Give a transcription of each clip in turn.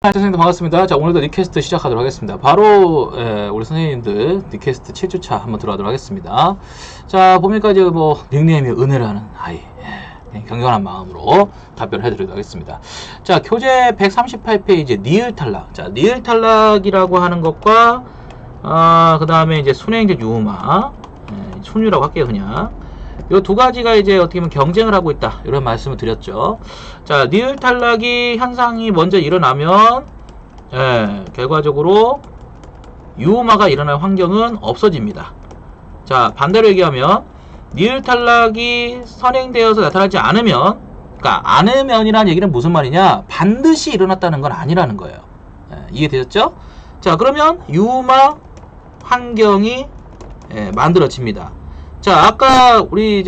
선생님들 반갑습니다. 자, 오늘도 리퀘스트 시작하도록 하겠습니다. 바로 우리 선생님들 리퀘스트 7주차 한번 들어가도록 하겠습니다. 자, 보니까 이제 뭐 닉네임이 은혜라는 아이, 경건한 마음으로 답변을 해드리도록 하겠습니다. 자, 교재 138페이지 니을 탈락. 자, 니을 탈락이라고 하는 것과 그 다음에 이제 순행적 유음화, 순유라고 할게요 그냥. 요 두 가지가 이제 어떻게 보면 경쟁을 하고 있다, 이런 말씀을 드렸죠. 자, 니을 탈락이 현상이 먼저 일어나면 결과적으로 유음화가 일어날 환경은 없어집니다. 자, 반대로 얘기하면 니을 탈락이 선행되어서 나타나지 않으면, 그러니까 않으면이라는 얘기는 무슨 말이냐, 반드시 일어났다는 건 아니라는 거예요. 이해되셨죠? 자, 그러면 유음화 환경이 만들어집니다. 자, 아까 우리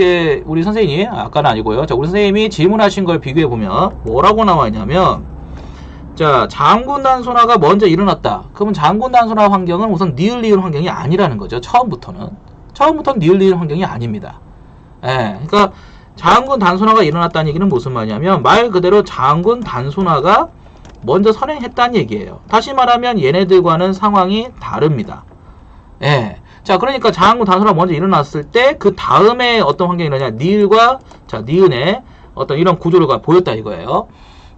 선생님이, 아까는 아니고요. 자, 우리 선생님이 질문하신 걸 비교해 보면 뭐라고 나와 있냐면, 자, 장군 단순화가 먼저 일어났다. 그러면 장군 단순화 환경은 우선 니을 리을 환경이 아니라는 거죠. 처음부터는 니을 리을 환경이 아닙니다. 그러니까 장군 단순화가 일어났다는 얘기는 무슨 말이냐면, 말 그대로 장군 단순화가 먼저 선행했다는 얘기예요. 다시 말하면 얘네들과는 상황이 다릅니다. 자, 그러니까 장군 단순화가 먼저 일어났을 때 그 다음에 어떤 환경이 일어나냐, 니을과 니은의 어떤 이런 구조가 보였다 이거예요.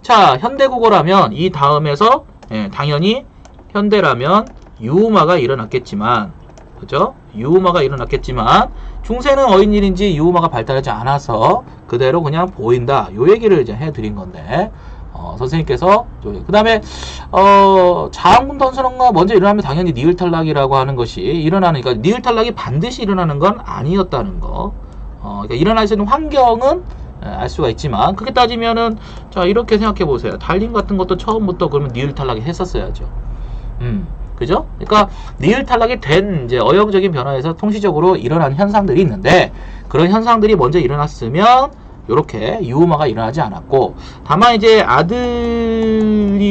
자, 현대국어라면 이 다음에서 당연히 현대라면 유음화가 일어났겠지만, 그죠? 유음화가 일어났겠지만 중세는 어인일인지 유음화가 발달하지 않아서 그대로 그냥 보인다, 요 얘기를 이제 해드린 건데, 선생님께서 그 다음에 장군 단순화가 먼저 일어나면 당연히 니을 탈락이라고 하는 것이 일어나는, 그러니까 니을 탈락이 반드시 일어나는 건 아니었다는 거. 그러니까 일어날 수 있는 환경은 알 수가 있지만, 그렇게 따지면은 자, 이렇게 생각해 보세요. 달림 같은 것도 처음부터 그러면 니을 탈락이 했었어야죠. 그죠? 그러니까 니을 탈락이 된 이제 어형적인 변화에서 통시적으로 일어나는 현상들이 있는데, 그런 현상들이 먼저 일어났으면 요렇게 유음화가 일어나지 않았고, 다만 이제 아들님처럼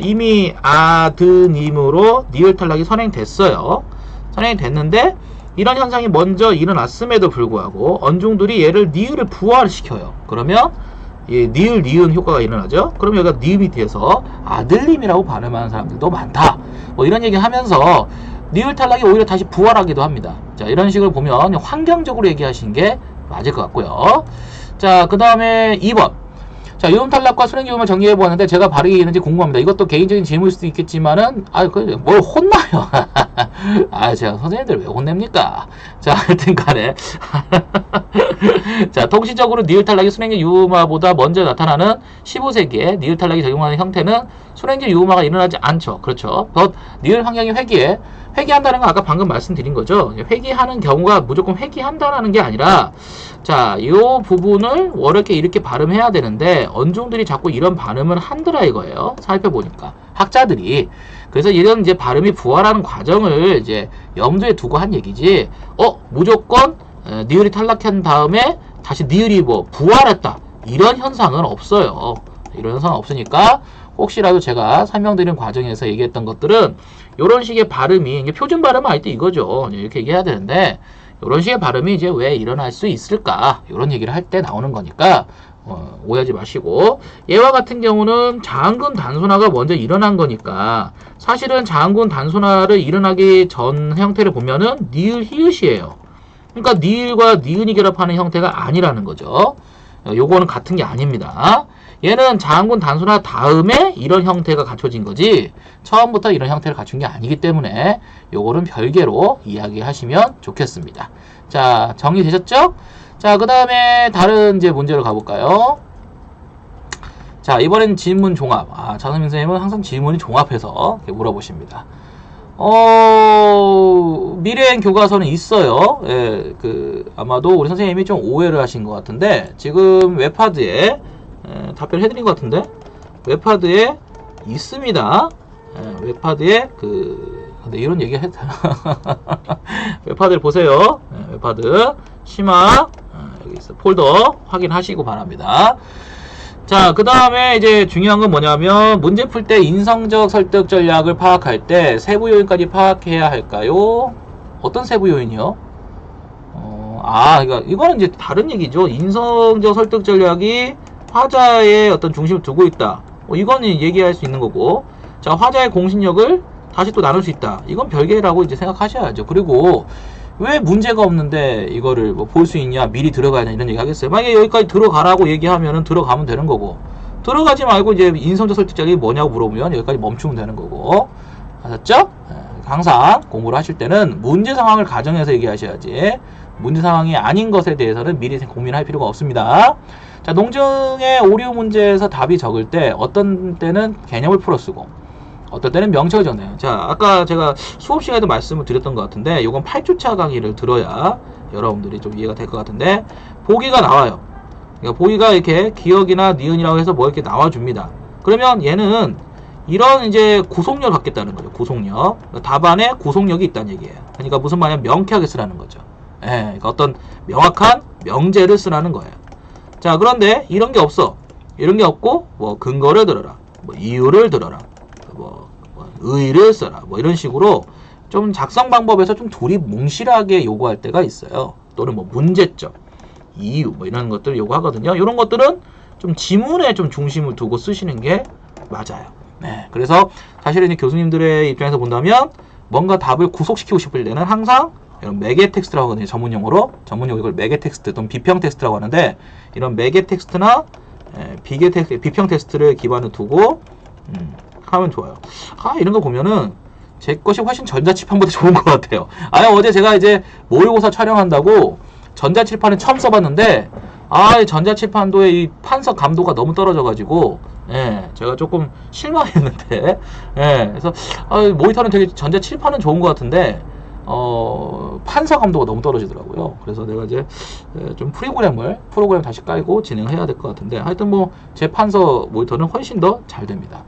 이미 아드님으로 니을 탈락이 선행됐어요. 선행됐는데 이런 현상이 먼저 일어났음에도 불구하고 언중들이 얘를 니을을 부활시켜요. 그러면 니을 니은 효과가 일어나죠. 그러면 여기가 니음이 돼서 아들님이라고 발음하는 사람들도 많다, 뭐 이런 얘기 하면서 니을 탈락이 오히려 다시 부활하기도 합니다. 자, 이런 식으로 보면 환경적으로 얘기하신 게 맞을 것 같고요. 자, 그 다음에 2번. 자, 유음 탈락과 순행유음을 정리해 보았는데 제가 바르게 이해했는지 궁금합니다. 이것도 개인적인 질문일 수도 있겠지만은, 뭘 혼나요? 제가 선생님들 왜 혼냅니까? 자, 하여튼 간에. 자, 통시적으로 니을 탈락이 순행적 유음화보다 먼저 나타나는 15세기에 니을 탈락이 적용하는 형태는 순행적 유음화가 일어나지 않죠. 그렇죠. 니을 환경이 회귀한다는 건 아까 방금 말씀드린 거죠. 회귀하는 경우가 무조건 회귀한다는 게 아니라, 자, 이 부분을 이렇게 발음해야 되는데 언중들이 자꾸 이런 발음을 한더라 이거예요. 살펴보니까 학자들이. 그래서 이런 이제 발음이 부활하는 과정을 이제 염두에 두고 한 얘기지, 무조건 니을이 탈락한 다음에 다시 니을이 부활했다, 이런 현상은 없어요. 이런 현상은 없으니까 혹시라도 제가 설명드린 과정에서 얘기했던 것들은 이런 식의 발음이, 이게 표준 발음은 아닐 때 이거죠. 이렇게 얘기해야 되는데, 이런 식의 발음이 이제 왜 일어날 수 있을까, 이런 얘기를 할 때 나오는 거니까 오해하지 마시고, 얘와 같은 경우는 장군 단순화가 먼저 일어난 거니까 사실은 장군 단순화를 일어나기 전 형태를 보면은 니을 히읗이에요. 그러니까 니을과 니은이 결합하는 형태가 아니라는 거죠. 요거는 같은 게 아닙니다. 얘는 장군 단순화 다음에 이런 형태가 갖춰진 거지, 처음부터 이런 형태를 갖춘 게 아니기 때문에 요거는 별개로 이야기하시면 좋겠습니다. 자, 정리되셨죠? 자, 그 다음에 다른 이제 문제로 가볼까요? 자, 이번엔 질문 종합. 장선민 선생님은 항상 질문이 종합해서 이렇게 물어보십니다. 미래엔 교과서는 있어요. 아마도 우리 선생님이 좀 오해를 하신 것 같은데, 지금 웹하드에 답변해드린 것 같은데, 웹하드에 있습니다. 웹하드에 근데 이런 얘기 해도 되나? 웹하드를 보세요. 웹하드 심화, 여기 있어, 폴더 확인하시고 바랍니다. 자, 그 다음에 이제 중요한 건 뭐냐면, 문제 풀 때 인성적 설득 전략을 파악할 때 세부 요인까지 파악해야 할까요? 어떤 세부 요인이요? 그러니까 이거는 이제 다른 얘기죠. 인성적 설득 전략이 화자의 어떤 중심을 두고 있다. 이거는 얘기할 수 있는 거고, 자, 화자의 공신력을 다시 또 나눌 수 있다. 이건 별개라고 이제 생각하셔야죠. 그리고 왜 문제가 없는데 이거를 뭐 볼 수 있냐, 미리 들어가야 되냐 이런 얘기 하겠어요. 만약에 여기까지 들어가라고 얘기하면은 들어가면 되는 거고, 들어가지 말고 이제 인성적 설득력이 뭐냐고 물어보면 여기까지 멈추면 되는 거고. 아셨죠? 항상 공부를 하실 때는 문제 상황을 가정해서 얘기하셔야지, 문제 상황이 아닌 것에 대해서는 미리 고민할 필요가 없습니다. 자, 농증의 오류 문제에서 답이 적을 때 어떤 때는 개념을 풀어 쓰고 어떤 때는 명칭을 적네요. 자, 아까 제가 수업 시간에도 말씀을 드렸던 것 같은데, 요건 8주차 강의를 들어야 여러분들이 좀 이해가 될 것 같은데, 보기가 나와요. 그러니까 보기가 이렇게 기억이나 니은이라고 해서 뭐 이렇게 나와줍니다. 그러면 얘는 이런 이제 구속력을 갖겠다는 거죠. 구속력. 답안에 구속력이 있다는 얘기예요. 그러니까 무슨 말이냐면 명쾌하게 쓰라는 거죠. 예, 그러니까 어떤 명확한 명제를 쓰라는 거예요. 자, 그런데 이런 게 없어. 이런 게 없고, 뭐 근거를 들어라, 뭐 이유를 들어라, 뭐 의의를 써라, 뭐 이런 식으로 좀 작성 방법에서 좀 둘이 몽실하게 요구할 때가 있어요. 또는 뭐 문제점, 이유, 뭐 이런 것들을 요구하거든요. 이런 것들은 좀 지문에 좀 중심을 두고 쓰시는 게 맞아요. 네, 그래서 사실은 이제 교수님들의 입장에서 본다면 뭔가 답을 구속시키고 싶을 때는 항상 이런 매개 텍스트라고 하거든요. 전문용어로 이걸 매개 텍스트 또는 비평 텍스트라고 하는데, 이런 매개 텍스트나 비평 텍스트를 기반으로 두고 하면 좋아요. 이런 거 보면은 제 것이 훨씬 전자칠판보다 좋은 것 같아요. 어제 제가 이제 모의고사 촬영한다고 전자칠판을 처음 써봤는데, 전자칠판도의 이 판서 감도가 너무 떨어져가지고, 제가 조금 실망했는데, 그래서 모니터는 되게 전자칠판은 좋은 것 같은데, 판서 감도가 너무 떨어지더라고요. 그래서 내가 이제 좀 프로그램 다시 깔고 진행해야 될 것 같은데, 하여튼 뭐 제 판서 모니터는 훨씬 더 잘 됩니다.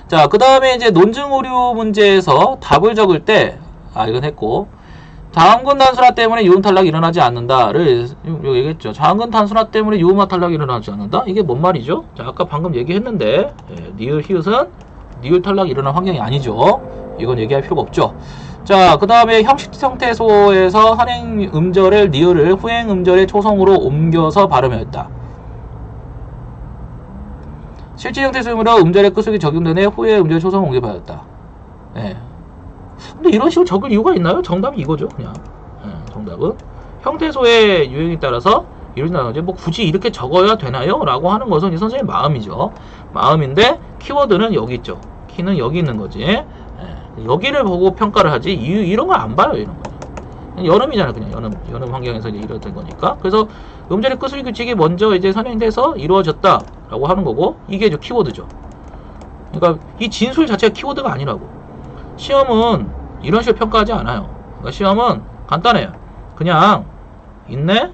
자, 그 다음에 이제 논증 오류 문제에서 답을 적을 때, 이건 했고, 다음근 단순화 때문에 유음 탈락이 일어나지 않는다를 얘기했죠. 다음근 단순화 때문에 유음화 탈락이 일어나지 않는다? 이게 뭔 말이죠? 자, 아까 방금 얘기했는데, 니을 히읗은 니을 탈락이 일어난 환경이 아니죠. 이건 얘기할 필요가 없죠. 자, 그 다음에 형식 형태소에서 선행 음절의 니을을 후행 음절의 초성으로 옮겨서 발음했다. 실제 형태소이므로 음절의 끝속에 적용되는 후에 음절의 초성을 옮겨받았다. 근데 이런 식으로 적을 이유가 있나요? 정답이 이거죠, 그냥. 정답은 형태소의 유형에 따라서 이런다든지 뭐 굳이 이렇게 적어야 되나요? 라고 하는 것은 이 선생님 마음이죠. 마음인데 키워드는 여기 있죠. 키는 여기 있는 거지. 여기를 보고 평가를 하지 이런 거 안 봐요. 이런 거 연음이잖아. 그냥 연음 환경에서 이제 이루어진 거니까. 그래서 음절의 끝소리 규칙이 먼저 이제 선행돼서 이루어졌다 라고 하는 거고, 이게 키워드죠. 그러니까 이 진술 자체가 키워드가 아니라고. 시험은 이런 식으로 평가하지 않아요. 그러니까 시험은 간단해요. 그냥 있네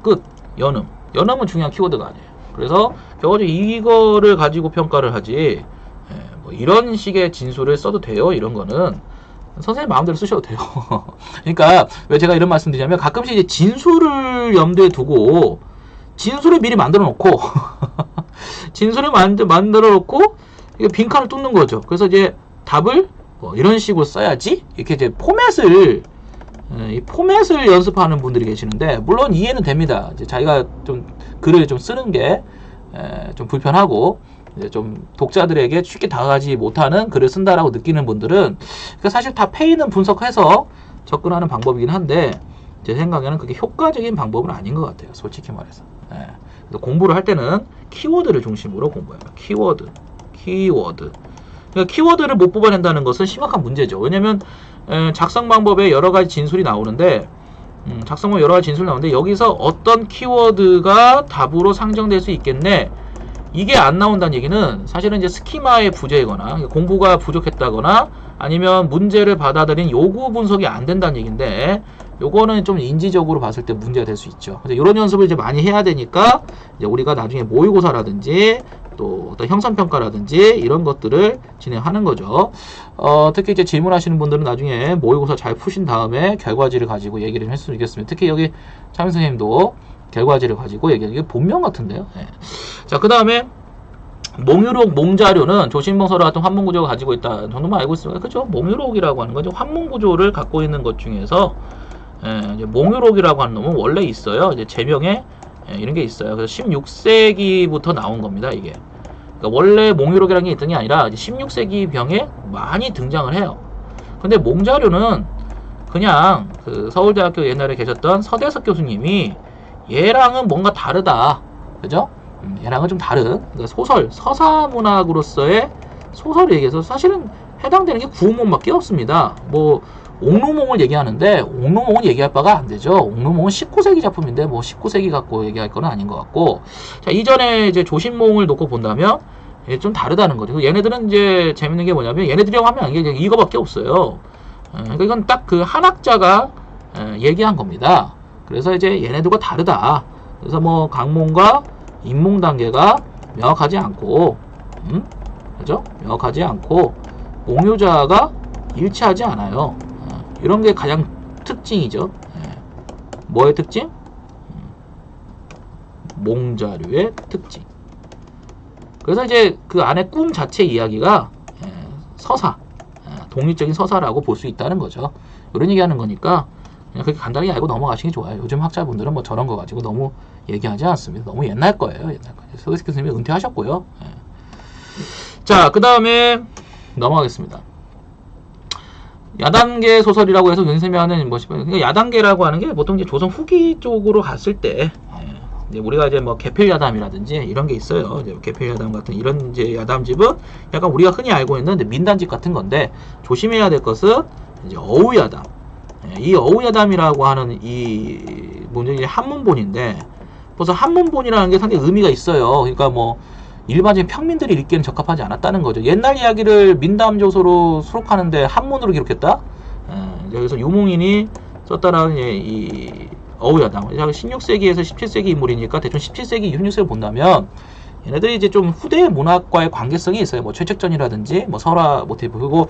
끝. 연음은 중요한 키워드가 아니에요. 그래서 결국적으로 이거를 가지고 평가를 하지, 뭐 이런 식의 진술을 써도 돼요. 이런 거는 선생님 마음대로 쓰셔도 돼요. 그러니까 왜 제가 이런 말씀 드리냐면, 가끔씩 이제 진술을 염두에 두고 진술을 미리 만들어 놓고 진술을 만들어 놓고 빈칸을 뚫는 거죠. 그래서 이제 답을 뭐 이런 식으로 써야지, 이렇게 이제 포맷을 연습하는 분들이 계시는데, 물론 이해는 됩니다. 이제 자기가 좀 글을 좀 쓰는 게 좀 불편하고 이제 좀 독자들에게 쉽게 다가가지 못하는 글을 쓴다라고 느끼는 분들은, 그러니까 사실 다 페이는 분석해서 접근하는 방법이긴 한데, 제 생각에는 그게 효과적인 방법은 아닌 것 같아요. 솔직히 말해서. 그래서 공부를 할 때는 키워드를 중심으로 공부해요. 키워드. 그러니까 키워드를 못 뽑아낸다는 것은 심각한 문제죠. 왜냐면 작성 방법에 여러 가지 진술이 나오는데, 여기서 어떤 키워드가 답으로 상정될 수 있겠네, 이게 안 나온다는 얘기는 사실은 이제 스키마의 부재이거나 공부가 부족했다거나 아니면 문제를 받아들인 요구 분석이 안 된다는 얘기인데, 요거는 좀 인지적으로 봤을 때 문제가 될 수 있죠. 그래서 이런 연습을 이제 많이 해야 되니까, 이제 우리가 나중에 모의고사라든지 또 어떤 형성평가라든지 이런 것들을 진행하는 거죠. 특히 이제 질문하시는 분들은 나중에 모의고사 잘 푸신 다음에 결과지를 가지고 얘기를 좀 했으면 좋겠습니다. 특히 여기 차민 선생님도 결과지를 가지고 얘기하는 게 본명 같은데요. 자, 그 다음에 몽유록, 몽자료는 조신봉서라 같은 환문구조가 가지고 있다 정도만 알고 있습니다. 그죠? 몽유록이라고 하는 거죠. 환문구조를 갖고 있는 것 중에서 이제 몽유록이라고 하는 놈은 원래 있어요. 이제 제명에 이런 게 있어요. 그래서 16세기부터 나온 겁니다. 이게. 그러니까 원래 몽유록이라는 게 있던 게 아니라 이제 16세기 병에 많이 등장을 해요. 근데 몽자료는 그냥 그 서울대학교 옛날에 계셨던 서대석 교수님이 얘랑은 뭔가 다르다. 그죠? 얘랑은 좀 다른 그러니까 소설, 서사문학으로서의 소설을 얘기해서 사실은 해당되는 게 구운몽밖에 없습니다. 뭐 옥루몽을 얘기하는데 옥루몽은 얘기할 바가 안 되죠. 옥루몽은 19세기 작품인데 뭐 19세기 갖고 얘기할 건 아닌 것 같고, 자 이전에 이제 조신몽을 놓고 본다면 좀 다르다는 거죠. 얘네들은 이제 재밌는 게 뭐냐면 얘네들이라고 하면 이게 이거밖에 없어요. 그러니까 이건 딱 그 한학자가 얘기한 겁니다. 그래서 이제 얘네들과 다르다. 그래서 뭐 강몽과 인몽 단계가 명확하지 않고, 그죠? 명확하지 않고 몽유자가 일치하지 않아요. 이런 게 가장 특징이죠. 뭐의 특징? 몽자료의 특징. 그래서 이제 그 안에 꿈 자체 이야기가 서사, 독립적인 서사라고 볼 수 있다는 거죠. 이런 얘기하는 거니까 그냥 그렇게 간단히 알고 넘어가시는 게 좋아요. 요즘 학자분들은 뭐 저런 거 가지고 너무 얘기하지 않습니다. 너무 옛날 거예요. 옛날 거예요. 서대석 교수님이 은퇴하셨고요. 자, 그 다음에 넘어가겠습니다. 야단계 소설이라고 해서 선생님이 하는 뭐 그러니까 야단계라고 하는 게 보통 이제 조선 후기 쪽으로 갔을 때 이제 우리가 이제 뭐 개필야담이라든지 이런 게 있어요. 이제 개필야담 같은 이런 이제 야담집은 약간 우리가 흔히 알고 있는 민단집 같은 건데, 조심해야 될 것은 이제 어우야담. 이 어우야담이라고 하는 이 문제 한문본인데, 벌써 한문본이라는 게 상당히 의미가 있어요. 그러니까 뭐 일반적인 평민들이 읽기에는 적합하지 않았다는 거죠. 옛날 이야기를 민담조서로 수록하는데 한문으로 기록했다? 여기서 유몽인이 썼다라는 이 어우야담. 16세기에서 17세기 인물이니까 대충 17세기, 16세기를 본다면 얘네들이 이제 좀 후대 문학과의 관계성이 있어요. 뭐 최책전이라든지 뭐 설화 모티브, 그리고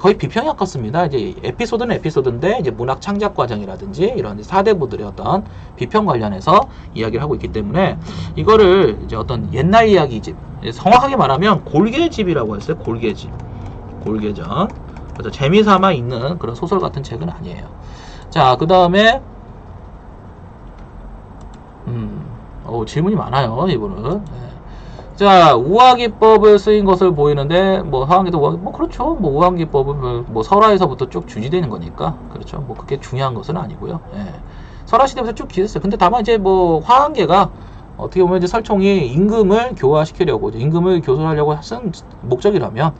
거의 비평에 가깝습니다. 이제 에피소드는 에피소드인데 이제 문학 창작 과정이라든지 이런 사대부들의 어떤 비평 관련해서 이야기를 하고 있기 때문에 이거를 이제 어떤 옛날 이야기집, 정확하게 말하면 골계집이라고 했어요. 골계집, 골계전. 그래서 재미삼아 읽는 그런 소설 같은 책은 아니에요. 자, 그 다음에 질문이 많아요, 이분은. 자, 우화기법을 쓰인 것을 보이는데, 뭐, 하한기도, 뭐, 그렇죠. 뭐, 우화기법은 뭐, 설화에서부터 쭉 주지되는 거니까. 그렇죠. 뭐, 그게 중요한 것은 아니고요. 설화시대부터 쭉 기했어요. 근데 다만 이제 뭐, 화한계가 어떻게 보면 이제 설총이 임금을 교화시키려고, 임금을 교섭하려고 쓴 목적이라면,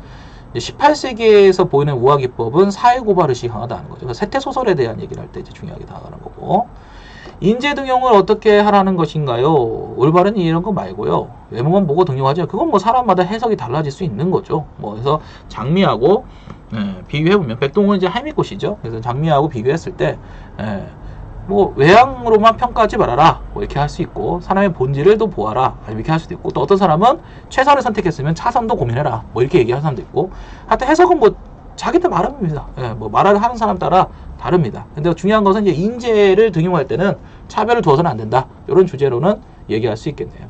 18세기에서 보이는 우화기법은 사회고발의식이 강하다는 거죠. 그러니까 세태소설에 대한 얘기를 할 때 이제 중요하게 다가가는 거고. 인재 등용을 어떻게 하라는 것인가요? 올바른 이런 거 말고요. 외모만 보고 등용하죠. 그건 뭐 사람마다 해석이 달라질 수 있는 거죠. 뭐 그래서 장미하고 비교해보면 백동은 이제 할미꽃이죠. 그래서 장미하고 비교했을 때 뭐 외향으로만 평가하지 말아라. 뭐 이렇게 할 수 있고, 사람의 본질을 또 보아라. 이렇게 할 수도 있고, 또 어떤 사람은 최선을 선택했으면 차선도 고민해라. 뭐 이렇게 얘기하는 사람도 있고, 하여튼 해석은 뭐 자기들 마음입니다. 뭐 말을 하는 사람 따라 다릅니다. 근데 중요한 것은 이제 인재를 등용할 때는 차별을 두어서는 안 된다. 이런 주제로는 얘기할 수 있겠네요.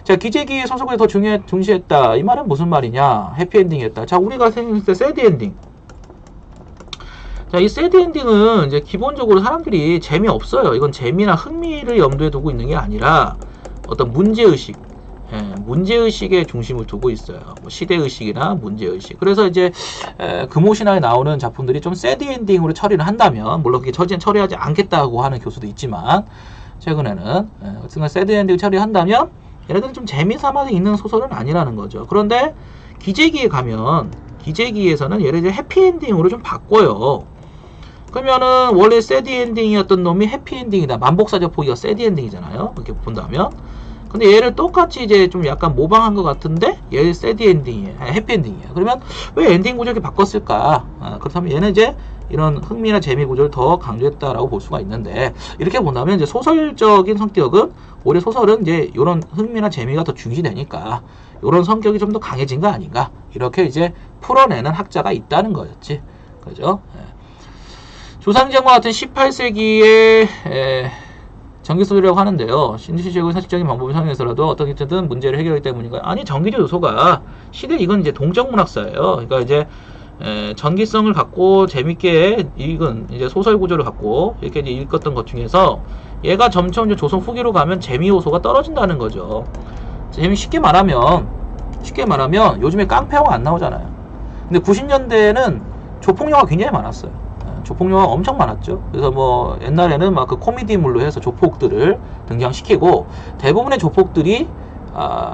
자, 기재기의 소속을 더 중시했다. 이 말은 무슨 말이냐? 해피엔딩이었다. 자, 우리가 생각했을 때 새드엔딩. 자, 이 새드엔딩은 이제 기본적으로 사람들이 재미없어요. 이건 재미나 흥미를 염두에 두고 있는 게 아니라 어떤 문제의식, 문제의식에 중심을 두고 있어요. 뭐 시대의식이나 문제의식. 그래서 이제 금오신화에 나오는 작품들이 좀 새드엔딩으로 처리를 한다면, 물론 그게 처리하지 않겠다고 하는 교수도 있지만, 최근에는 어쨌든 새드엔딩 처리한다면 얘네들은 좀 재미삼아서 읽는 소설은 아니라는 거죠. 그런데 기재기에 가면, 기재기에서는 얘를 이제 해피엔딩으로 좀 바꿔요. 그러면은 원래 새드엔딩이었던 놈이 해피엔딩이다. 만복사적 포기가 새드엔딩이잖아요. 이렇게 본다면. 근데 얘를 똑같이 이제 좀 약간 모방한 것 같은데 얘 새드엔딩이에요. 해피엔딩이에요. 그러면 왜 엔딩 구조를 이렇게 바꿨을까? 그렇다면 얘는 이제 이런 흥미나 재미 구조를 더 강조했다라고 볼 수가 있는데, 이렇게 본다면 이제 소설적인 성격은, 오히려 소설은 이제 이런 흥미나 재미가 더 중시되니까 이런 성격이 좀 더 강해진 거 아닌가, 이렇게 이제 풀어내는 학자가 있다는 거였지. 그죠? 조상장과 같은 18세기의 전기소설이라고 하는데요. 신시적인 사실적인 방법을 사용해서라도 어떻게든 문제를 해결하기 때문인가요? 아니, 전기적 요소가 이건 이제 동적 문학사예요. 그러니까 이제 전기성을 갖고 재밌게 읽은 이제 소설 구조를 갖고 이렇게 이제 읽었던 것 중에서 얘가 점점 이제 조선 후기로 가면 재미 요소가 떨어진다는 거죠. 쉽게 말하면 요즘에 깡패 영화 안 나오잖아요. 근데 90년대에는 조폭 영화 굉장히 많았어요. 조폭 영화 엄청 많았죠. 그래서 뭐 옛날에는 막 그 코미디물로 해서 조폭들을 등장시키고 대부분의 조폭들이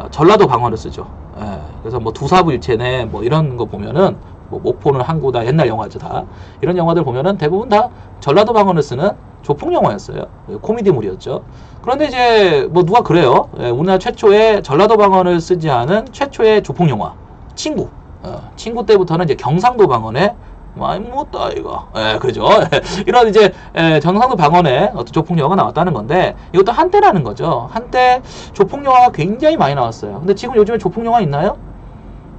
전라도 방언을 쓰죠. 그래서 뭐 두사부일체네 뭐 이런 거 보면은 뭐 목포는 항구다 옛날 영화죠 다 이런 영화들 보면은 대부분 다 전라도 방언을 쓰는 조폭 영화였어요. 코미디물이었죠. 그런데 이제 뭐 누가 그래요. 우리나라 최초의 전라도 방언을 쓰지 않은 최초의 조폭 영화 친구. 친구 때부터는 이제 경상도 방언에 많이 못다 이거. 그죠. 이런 이제 경상도 방언에 어떤 조폭 영화가 나왔다는 건데 이것도 한때라는 거죠. 한때 조폭 영화가 굉장히 많이 나왔어요. 근데 지금 요즘에 조폭 영화 있나요?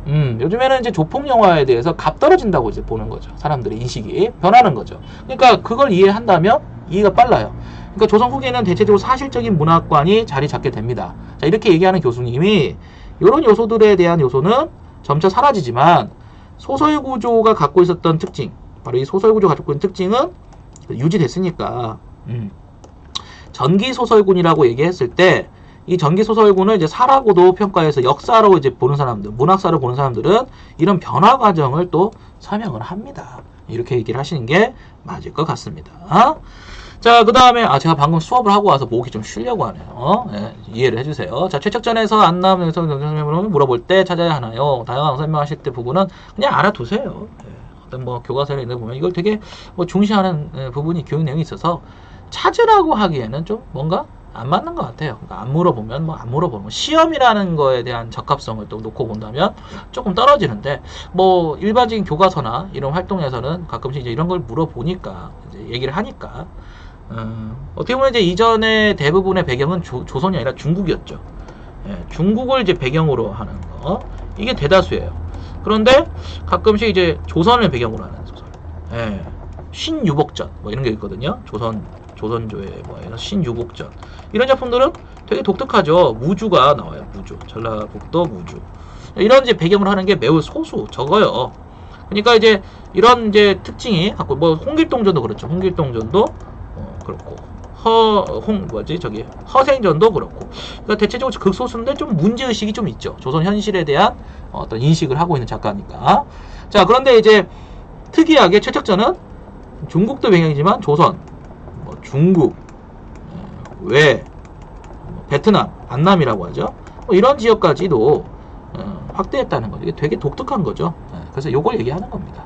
요즘에는 이제 조폭 영화에 대해서 값 떨어진다고 이제 보는 거죠. 사람들의 인식이 변하는 거죠. 그러니까 그걸 이해한다면 이해가 빨라요. 그러니까 조선 후기에는 대체적으로 사실적인 문화관이 자리 잡게 됩니다. 자, 이렇게 얘기하는 교수님이 이런 요소들에 대한 요소는 점차 사라지지만 소설 구조가 갖고 있었던 특징, 바로 이 소설 구조가 갖고 있는 특징은 유지됐으니까 전기 소설군이라고 얘기했을 때 이 전기 소설군을 이제 사라고도 평가해서 역사로 이제 보는 사람들, 문학사로 보는 사람들은 이런 변화 과정을 또 설명을 합니다. 이렇게 얘기를 하시는 게 맞을 것 같습니다. 자, 그 다음에 제가 방금 수업을 하고 와서 목이 좀 쉬려고 하네요. 이해를 해주세요. 자, 최측전에서 안남에서 물어볼 때 찾아야 하나요? 다양한 설명하실 때 부분은 그냥 알아두세요. 어떤 뭐 교과서를 읽어보면 이걸 되게 뭐 중시하는 부분이 교육 내용이 있어서 찾으라고 하기에는 좀 뭔가 안 맞는 것 같아요. 그러니까 안 물어보면 안 물어보는 시험이라는 거에 대한 적합성을 또 놓고 본다면 조금 떨어지는데 뭐 일반적인 교과서나 이런 활동에서는 가끔씩 이제 이런 걸 물어보니까 이제 얘기를 하니까 어떻게 보면 이제 이전에 대부분의 배경은 조선이 아니라 중국이었죠. 중국을 이제 배경으로 하는 거 이게 대다수예요. 그런데 가끔씩 이제 조선을 배경으로 하는 소설, 신유복전 뭐 이런 게 있거든요. 조선조의 뭐 신유복전 이런 작품들은 되게 독특하죠. 무주가 나와요. 무주, 전라북도 무주 이런 이제 배경을 하는 게 매우 소수 적어요. 그러니까 이제 이런 이제 특징이 갖고 뭐 홍길동전도 그렇죠. 홍길동전도 그렇고 허생전도 그렇고 그러니까 대체적으로 극소수인데 좀 문제의식이 좀 있죠. 조선 현실에 대한 어떤 인식을 하고 있는 작가니까. 자, 그런데 이제 특이하게 최측전은 중국도 배경이지만 조선, 중국, 베트남, 안남이라고 하죠. 이런 지역까지도 확대했다는 거죠. 이게 되게 독특한 거죠. 그래서 이걸 얘기하는 겁니다.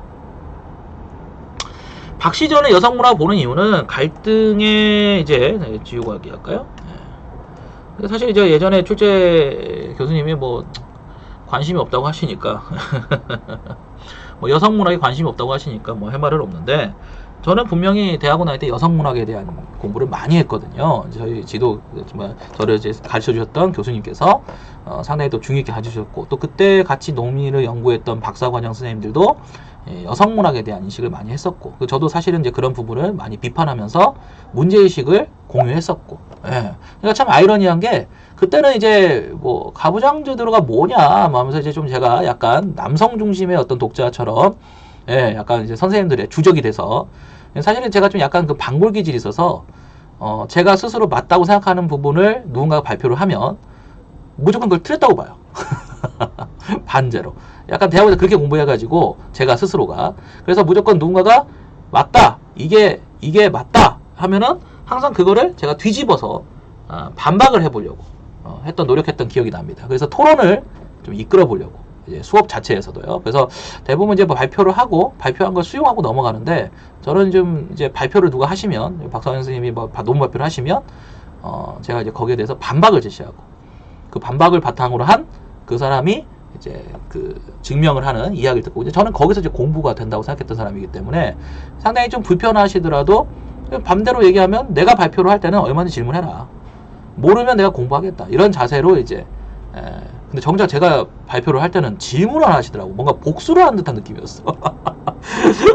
박시전의 여성문화 보는 이유는 갈등의 이제 지우가기 할까요? 사실 이제 예전에 출제 교수님이 뭐 관심이 없다고 하시니까 뭐 여성문학에 관심이 없다고 하시니까 뭐 할 말은 없는데 저는 분명히 대학원 다닐 때 여성문학에 대한 공부를 많이 했거든요. 저희 지도 저를 이제 가르쳐 주셨던 교수님께서 상당히 또 중요하게 가르치셨고 또 그때 같이 논의를 연구했던 박사과정 선생님들도 여성문학에 대한 인식을 많이 했었고 저도 사실은 이제 그런 부분을 많이 비판하면서 문제의식을 공유했었고 그러니까 참 아이러니한 게 그때는 이제 뭐 가부장제도가 뭐냐 하면서 이제 좀 제가 약간 남성 중심의 어떤 독자처럼 약간 이제 선생님들의 주적이 돼서 사실은 제가 좀 약간 그 방골 기질이 있어서 제가 스스로 맞다고 생각하는 부분을 누군가가 발표를 하면 무조건 그걸 틀렸다고 봐요. 반대로 약간 대학원에서 그렇게 공부해가지고 제가 스스로가 그래서 무조건 누군가가 맞다 이게 맞다 하면은 항상 그거를 제가 뒤집어서 반박을 해보려고 노력했던 기억이 납니다. 그래서 토론을 좀 이끌어 보려고 이제 수업 자체에서도요. 그래서 대부분 이제 뭐 발표를 하고 발표한 걸 수용하고 넘어가는데 저는 좀 이제 발표를 누가 하시면 박사원 선생님이 뭐 논문 발표를 하시면 제가 이제 거기에 대해서 반박을 제시하고 그 반박을 바탕으로 한 그 사람이 이제 그 증명을 하는 이야기를 듣고 이제 저는 거기서 이제 공부가 된다고 생각했던 사람이기 때문에 상당히 좀 불편하시더라도 반대로 얘기하면 내가 발표를 할 때는 얼마든지 질문해라. 모르면 내가 공부하겠다. 이런 자세로 이제 근데 정작 제가 발표를 할 때는 질문을 안 하시더라고. 뭔가 복수를 하는 듯한 느낌이었어.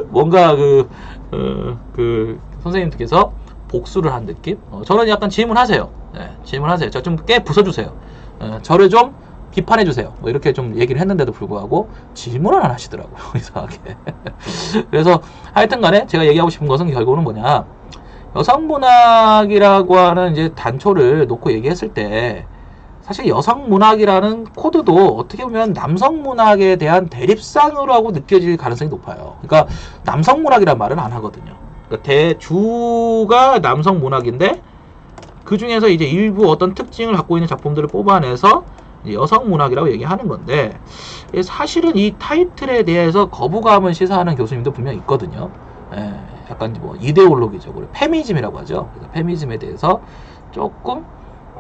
뭔가 그 선생님께서 복수를 한 느낌? 저는 약간 질문하세요. 질문하세요. 저 좀 꽤 부숴주세요. 저를 좀 비판해주세요. 뭐 이렇게 좀 얘기를 했는데도 불구하고 질문을 안 하시더라고요. 이상하게. 그래서 하여튼 간에 제가 얘기하고 싶은 것은 결국은 뭐냐. 여성문학이라고 하는 이제 단초를 놓고 얘기했을 때 사실 여성문학이라는 코드도 어떻게 보면 남성문학에 대한 대립상으로 하고 느껴질 가능성이 높아요. 그러니까 남성문학이란 말은 안 하거든요. 그러니까 대주가 남성문학인데 그 중에서 이제 일부 어떤 특징을 갖고 있는 작품들을 뽑아내서 여성문학이라고 얘기하는 건데 사실은 이 타이틀에 대해서 거부감을 시사하는 교수님도 분명히 있거든요. 약간 뭐 이데올로기적으로 페미즘이라고 하죠. 그래서 페미즘에 대해서 조금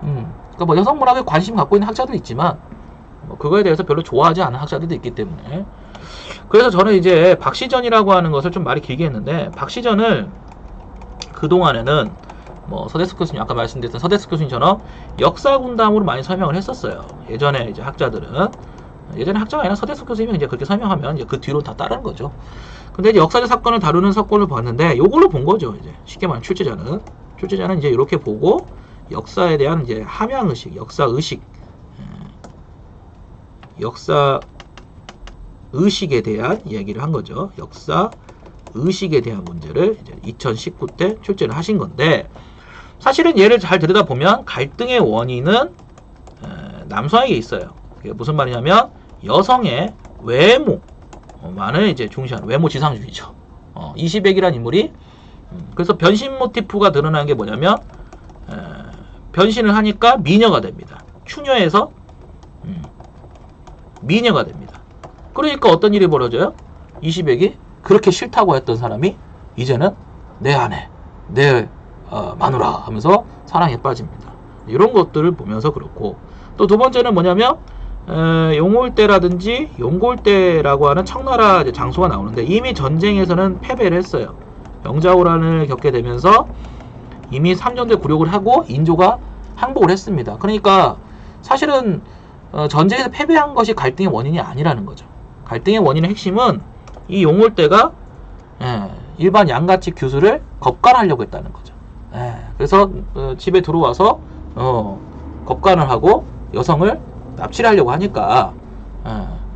그러니까 뭐 여성문학에 관심 갖고 있는 학자도 있지만 뭐 그거에 대해서 별로 좋아하지 않은 학자들도 있기 때문에 그래서 저는 이제 박시전이라고 하는 것을 좀 말이 길게 했는데 박시전을 그동안에는 뭐 서대숙 교수님 아까 말씀드렸던 서대숙 교수님처럼 역사군담으로 많이 설명을 했었어요. 예전에 이제 학자들은 예전에 학자가 아니라 서대숙 교수님이 이제 그렇게 설명하면 이제 그 뒤로 다 따르는 거죠. 근데 이제 역사적 사건을 다루는 사건을 봤는데 요걸로 본 거죠. 이제 쉽게 말하면 출제자는 이제 이렇게 보고 역사에 대한 이제 함양의식, 역사 의식에 대한 얘기를 한 거죠. 역사 의식에 대한 문제를 이제 2019 때 출제를 하신 건데 사실은 얘를 잘 들여다보면 갈등의 원인은 남성에게 있어요. 그게 무슨 말이냐면 여성의 외모만을 이제 중시하는 외모 지상주의죠. 이시백이라는 인물이 그래서 변신 모티프가 드러나는 게 뭐냐면 변신을 하니까 미녀가 됩니다. 추녀에서 미녀가 됩니다. 그러니까 어떤 일이 벌어져요? 이시백이 그렇게 싫다고 했던 사람이 이제는 내 아내, 내 마누라 하면서 사랑에 빠집니다. 이런 것들을 보면서 그렇고 또 두 번째는 뭐냐면 용골대라든지 용골대라고 하는 청나라 장소가 나오는데 이미 전쟁에서는 패배를 했어요. 병자호란을 겪게 되면서 이미 3년대 굴욕을 하고 인조가 항복을 했습니다. 그러니까 사실은 전쟁에서 패배한 것이 갈등의 원인이 아니라는 거죠. 갈등의 원인의 핵심은 이 용골대가 일반 양가치 규수를 겁간하려고 했다는 거죠. 그래서 집에 들어와서 겁간을 하고 여성을 납치를 하려고 하니까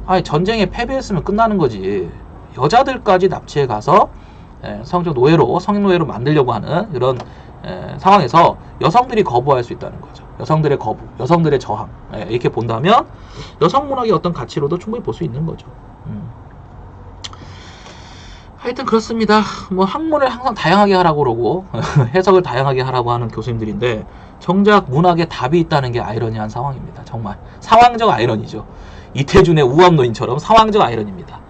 아니 전쟁에 패배했으면 끝나는 거지 여자들까지 납치해 가서 성적 노예로 성노예로 만들려고 하는 이런 상황에서 여성들이 거부할 수 있다는 거죠. 여성들의 거부, 여성들의 저항 이렇게 본다면 여성문학의 어떤 가치로도 충분히 볼 수 있는 거죠. 하여튼 그렇습니다. 뭐 학문을 항상 다양하게 하라고 그러고 해석을 다양하게 하라고 하는 교수님들인데 정작 문학에 답이 있다는 게 아이러니한 상황입니다. 정말 상황적 아이러니죠. 이태준의 우암노인처럼 상황적 아이러니입니다.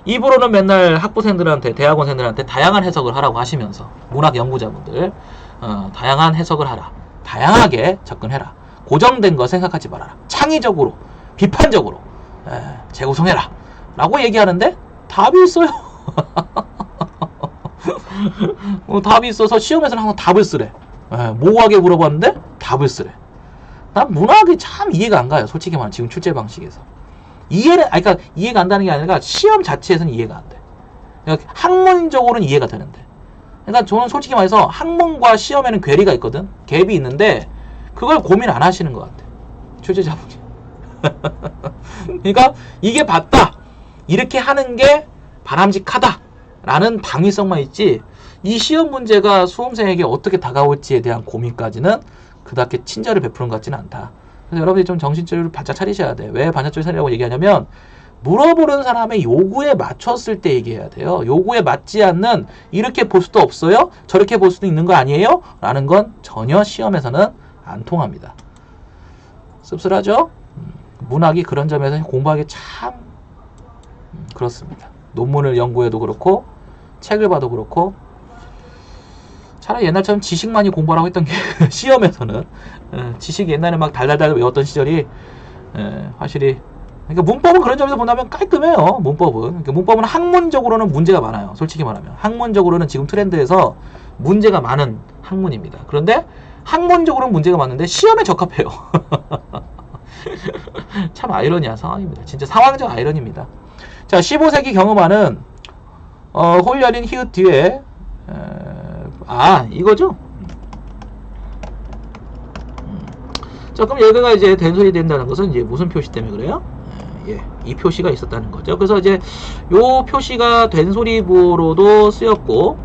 입으로는 맨날 학부생들한테 대학원생들한테 다양한 해석을 하라고 하시면서 문학 연구자분들 다양한 해석을 하라. 다양하게 접근해라. 고정된 거 생각하지 말아라. 창의적으로 비판적으로 재구성해라 라고 얘기하는데 답이 있어요. 답이 있어서 시험에서는 항상 답을 쓰래. 모호하게 물어봤는데 답을 쓰래. 난 문학이 참 이해가 안 가요. 솔직히 말하면 지금 출제 방식에서 그러니까 이해가 안 가는 게 아니라 시험 자체에서는 이해가 안 돼. 그러니까 학문적으로는 이해가 되는데. 그러니까 저는 솔직히 말해서 학문과 시험에는 괴리가 있거든. 갭이 있는데 그걸 고민 안 하시는 것 같아. 출제자분이. 그러니까 이게 맞다. 이렇게 하는 게 바람직하다. 라는 당위성만 있지 이 시험 문제가 수험생에게 어떻게 다가올지에 대한 고민까지는 그닥게 친절을 베푸는 것 같지는 않다. 그래서 여러분이 좀 정신줄을 바짝 차리셔야 돼. 왜 반짝줄 차리라고 얘기하냐면 물어보는 사람의 요구에 맞췄을 때 얘기해야 돼요. 요구에 맞지 않는 이렇게 볼 수도 없어요? 저렇게 볼 수도 있는 거 아니에요? 라는 건 전혀 시험에서는 안 통합니다. 씁쓸하죠? 문학이 그런 점에서 공부하기 참 그렇습니다. 논문을 연구해도 그렇고 책을 봐도 그렇고 차라리 옛날처럼 지식만이 공부하라고 했던 게 시험에서는 지식이 옛날에 막 달달달 외웠던 시절이 확실히 그러니까 문법은 그런 점에서 본다면 깔끔해요. 문법은 학문적으로는 문제가 많아요. 솔직히 말하면 학문적으로는 지금 트렌드에서 문제가 많은 학문입니다. 그런데 학문적으로는 문제가 많은데 시험에 적합해요. 참 아이러니한 상황입니다. 진짜 상황적 아이러니입니다. 자, 15세기 경음하는 홀 열린 히읗 뒤에 이거죠. 자, 그럼 여기가 이제 된소리 된다는 것은 이제 무슨 표시 때문에 그래요? 예, 이 표시가 있었다는 거죠. 그래서 이제 요 표시가 된소리부로도 쓰였고,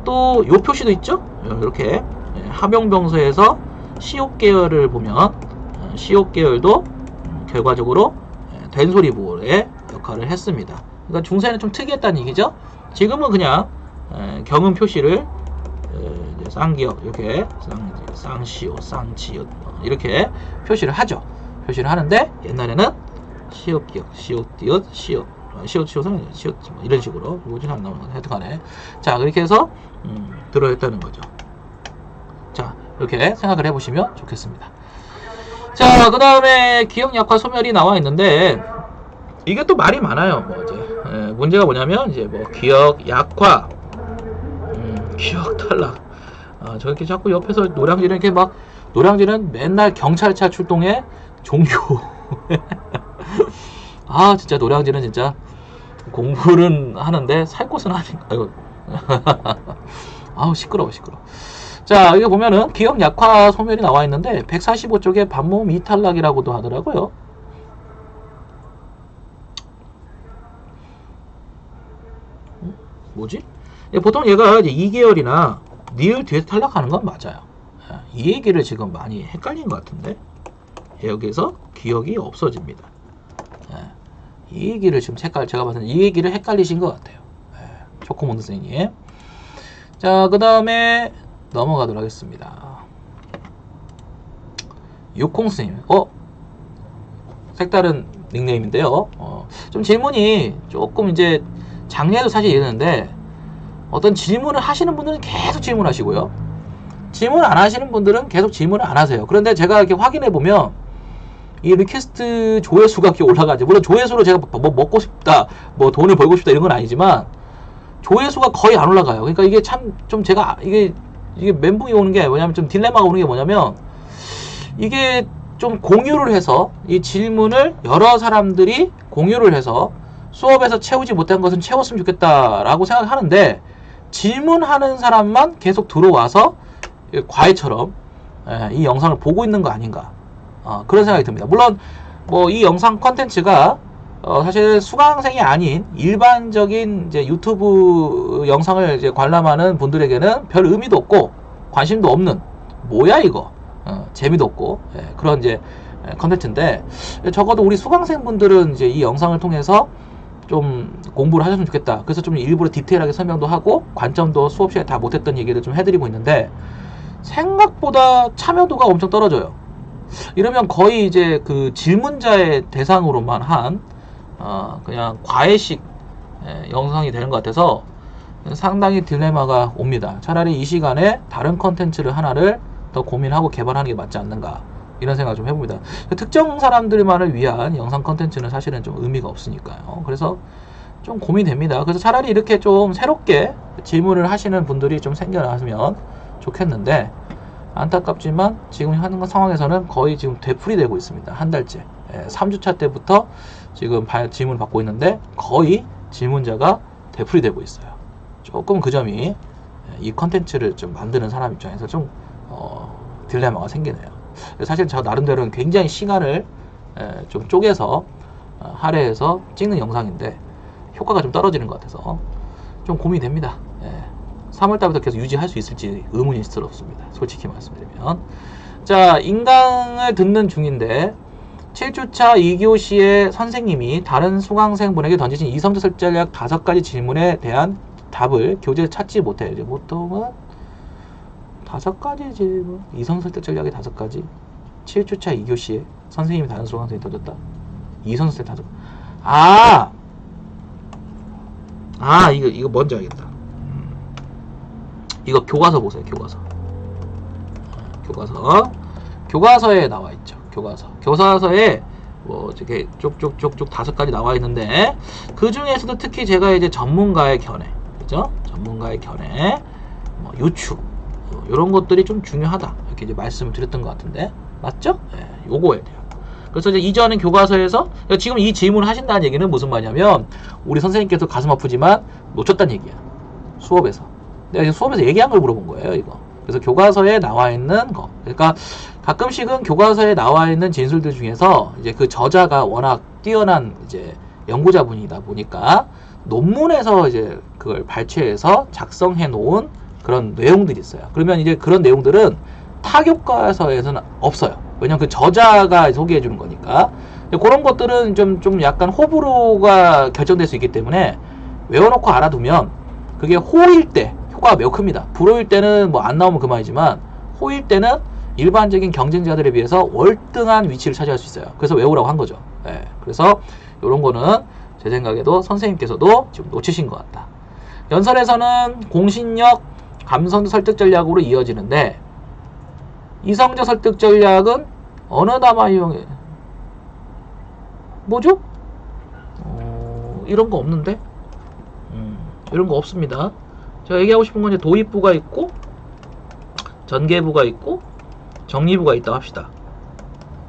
또 요 표시도 있죠? 이렇게 함용병서에서 시옷 계열을 보면 시옷 계열도 결과적으로 된소리부의 역할을 했습니다. 그러니까 중세는 좀 특이했다는 얘기죠. 지금은 그냥 경음 표시를 쌍기역 이렇게 쌍시옷, 쌍지읒 이렇게 표시를 하죠. 표시를 하는데 옛날에는 시옷기역, 시옷디읒, 시옷, 시옷은 시옷 이런 식으로 뭐지 안 나오는 거 하여튼간에 자 그렇게 해서 들어있다는 거죠. 자 이렇게 생각을 해보시면 좋겠습니다. 자 그 다음에 기억 약화 소멸이 나와 있는데 이게 또 말이 많아요. 뭐 이제 문제가 뭐냐면 이제 뭐 기억 약화, 기억 탈락. 저렇게 자꾸 옆에서 노량진은 이렇게 막 노량진은 맨날 경찰차 출동해 종교. 아 진짜 노량진은 진짜 공부는 하는데 살 곳은 아닌가. 아이고. 아우 시끄러워. 자 여기 보면은 기억 약화 소멸이 나와 있는데 145쪽에 반모음 이탈락이라고도 하더라고요. 뭐지? 보통 얘가 이제 2계열이나 니을 뒤에서 탈락하는 건 맞아요. 이 얘기를 지금 많이 헷갈린 것 같은데 여기서 기억이 없어집니다. 이 얘기를 지금 제가 봤을 때 이 얘기를 헷갈리신 것 같아요. 초코몬드 선생님. 자, 그 다음에 넘어가도록 하겠습니다. 육콩 선생님. 색다른 닉네임인데요. 좀 질문이 조금 이제 장례도 사실 이랬는데 어떤 질문을 하시는 분들은 계속 질문하시고요. 질문 안 하시는 분들은 계속 질문을 안 하세요. 그런데 제가 이렇게 확인해 보면 이 리퀘스트 조회수가 이렇게 올라가죠. 물론 조회수로 제가 뭐 먹고 싶다, 뭐 돈을 벌고 싶다 이런 건 아니지만 조회수가 거의 안 올라가요. 그러니까 이게 참 좀 제가 이게 멘붕이 오는 게 뭐냐면 좀 딜레마가 오는 게 뭐냐면 이게 좀 공유를 해서 이 질문을 여러 사람들이 공유를 해서 수업에서 채우지 못한 것은 채웠으면 좋겠다라고 생각하는데 질문하는 사람만 계속 들어와서 과외처럼 이 영상을 보고 있는 거 아닌가 그런 생각이 듭니다. 물론 뭐 이 영상 컨텐츠가 사실 수강생이 아닌 일반적인 이제 유튜브 영상을 이제 관람하는 분들에게는 별 의미도 없고 관심도 없는 뭐야 이거 재미도 없고 그런 이제 컨텐츠인데 적어도 우리 수강생분들은 이제 이 영상을 통해서 좀 공부를 하셨으면 좋겠다. 그래서 좀 일부러 디테일하게 설명도 하고 관점도 수업 시간에 다 못했던 얘기를 좀 해드리고 있는데 생각보다 참여도가 엄청 떨어져요. 이러면 거의 이제 그 질문자의 대상으로만 한 그냥 과외식 영상이 되는 것 같아서 상당히 딜레마가 옵니다. 차라리 이 시간에 다른 컨텐츠를 하나를 더 고민하고 개발하는 게 맞지 않는가 이런 생각을 좀 해봅니다. 특정 사람들만을 위한 영상 컨텐츠는 사실은 좀 의미가 없으니까요. 그래서 좀 고민됩니다. 그래서 차라리 이렇게 좀 새롭게 질문을 하시는 분들이 좀 생겨나면 좋겠는데 안타깝지만 지금 하는 상황에서는 거의 지금 되풀이되고 있습니다. 한 달째 3주차 때부터 지금 질문을 받고 있는데 거의 질문자가 되풀이되고 있어요. 조금 그 점이 이 컨텐츠를 좀 만드는 사람 입장에서 좀 딜레마가 생기네요. 사실 저 나름대로는 굉장히 시간을 좀 쪼개서 할애해서 찍는 영상인데 효과가 좀 떨어지는 것 같아서 좀 고민이 됩니다. 3월달부터 계속 유지할 수 있을지 의문스럽습니다. 솔직히 말씀드리면. 자, 인강을 듣는 중인데 7주차 2교시에 선생님이 다른 수강생분에게 던지신 이성적 전략 5가지 질문에 대한 답을 교재에 찾지 못해. 이제 보통은 5가지 질문, 이성설득 전략이 5가지. 7주차 2교시에 선생님이 다른 수강생이 던졌다. 이성설득 5가지. 이거 뭔지 알겠다. 이거 교과서 보세요. 교과서에 나와 있죠. 교과서에 뭐 이렇게 쭉쭉쭉쭉 5가지 나와 있는데 그 중에서도 특히 제가 이제 전문가의 견해, 그죠? 전문가의 견해, 뭐 유추 이런 것들이 좀 중요하다 이렇게 이제 말씀을 드렸던 것 같은데 맞죠? 요거에 대한. 그래서 이제 이전엔 교과서에서 지금 이 질문을 하신다는 얘기는 무슨 말이냐면 우리 선생님께서 가슴 아프지만 놓쳤다는 얘기야. 수업에서. 내가 지금 수업에서 얘기한 걸 물어본 거예요, 이거. 그래서 교과서에 나와 있는 거. 그러니까 가끔씩은 교과서에 나와 있는 진술들 중에서 이제 그 저자가 워낙 뛰어난 이제 연구자분이다 보니까 논문에서 이제 그걸 발췌해서 작성해 놓은 그런 내용들이 있어요. 그러면 이제 그런 내용들은 타 교과서에서는 없어요. 왜냐면 그 저자가 소개해 주는 거니까. 그런 것들은 좀 약간 호불호가 결정될 수 있기 때문에 외워놓고 알아두면 그게 호일 때 효과가 매우 큽니다. 불호일 때는 뭐 안 나오면 그만이지만 호일 때는 일반적인 경쟁자들에 비해서 월등한 위치를 차지할 수 있어요. 그래서 외우라고 한 거죠. 예, 그래서 이런 거는 제 생각에도 선생님께서도 지금 놓치신 것 같다. 연설에서는 공신력, 감성 설득 전략으로 이어지는데 이성적 설득 전략은 어느 담화 이용해? 뭐죠? 이런 거 없는데? 이런 거 없습니다. 제가 얘기하고 싶은 건 이제 도입부가 있고 전개부가 있고 정리부가 있다고 합시다.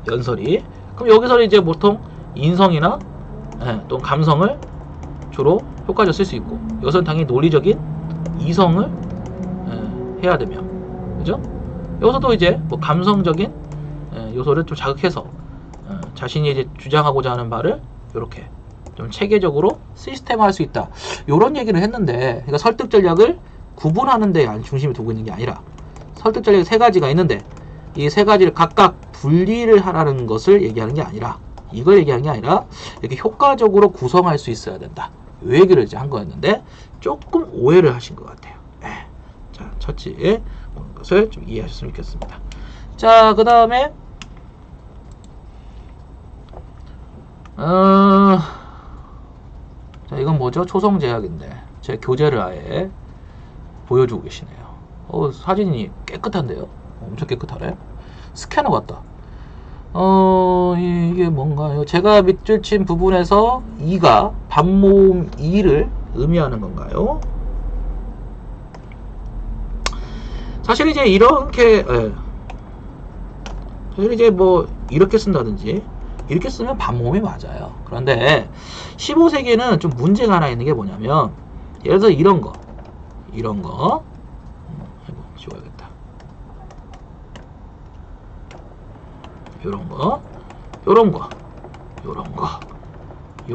연설이. 그럼 여기서는 이제 보통 인성이나 또 감성을 주로 효과적으로 쓸 수 있고 여기서는 당연히 논리적인 이성을 해야 되며 그죠? 여기서도 이제 뭐 감성적인 요소를 좀 자극해서 자신이 이제 주장하고자 하는 바를 이렇게 좀 체계적으로 시스템화할 수 있다. 이런 얘기를 했는데, 그러니까 설득 전략을 구분하는 데 중심을 두고 있는 게 아니라 설득 전략이 세 가지가 있는데 이 세 가지를 각각 분리를 하라는 것을 얘기하는 게 아니라 이걸 얘기하는 게 아니라 이렇게 효과적으로 구성할 수 있어야 된다. 이 얘기를 이제 한 거였는데 조금 오해를 하신 것 같아요. 자, 첫째 그런 것을 좀 이해하셨으면 좋겠습니다. 자, 그 다음에 자, 이건 뭐죠? 초성 제약인데 제 교재를 아예 보여주고 계시네요. 사진이 깨끗한데요? 엄청 깨끗하네. 스캐너 같다. 이게 뭔가요? 제가 밑줄 친 부분에서 2가 반모음 2를 의미하는 건가요? 사실 이제 이렇게 사실 이제 뭐 이렇게 쓴다든지 이렇게 쓰면 반모음이 맞아요. 그런데 15세기에는 좀 문제가 하나 있는 게 뭐냐면 예를 들어 이런 거 지워야겠다.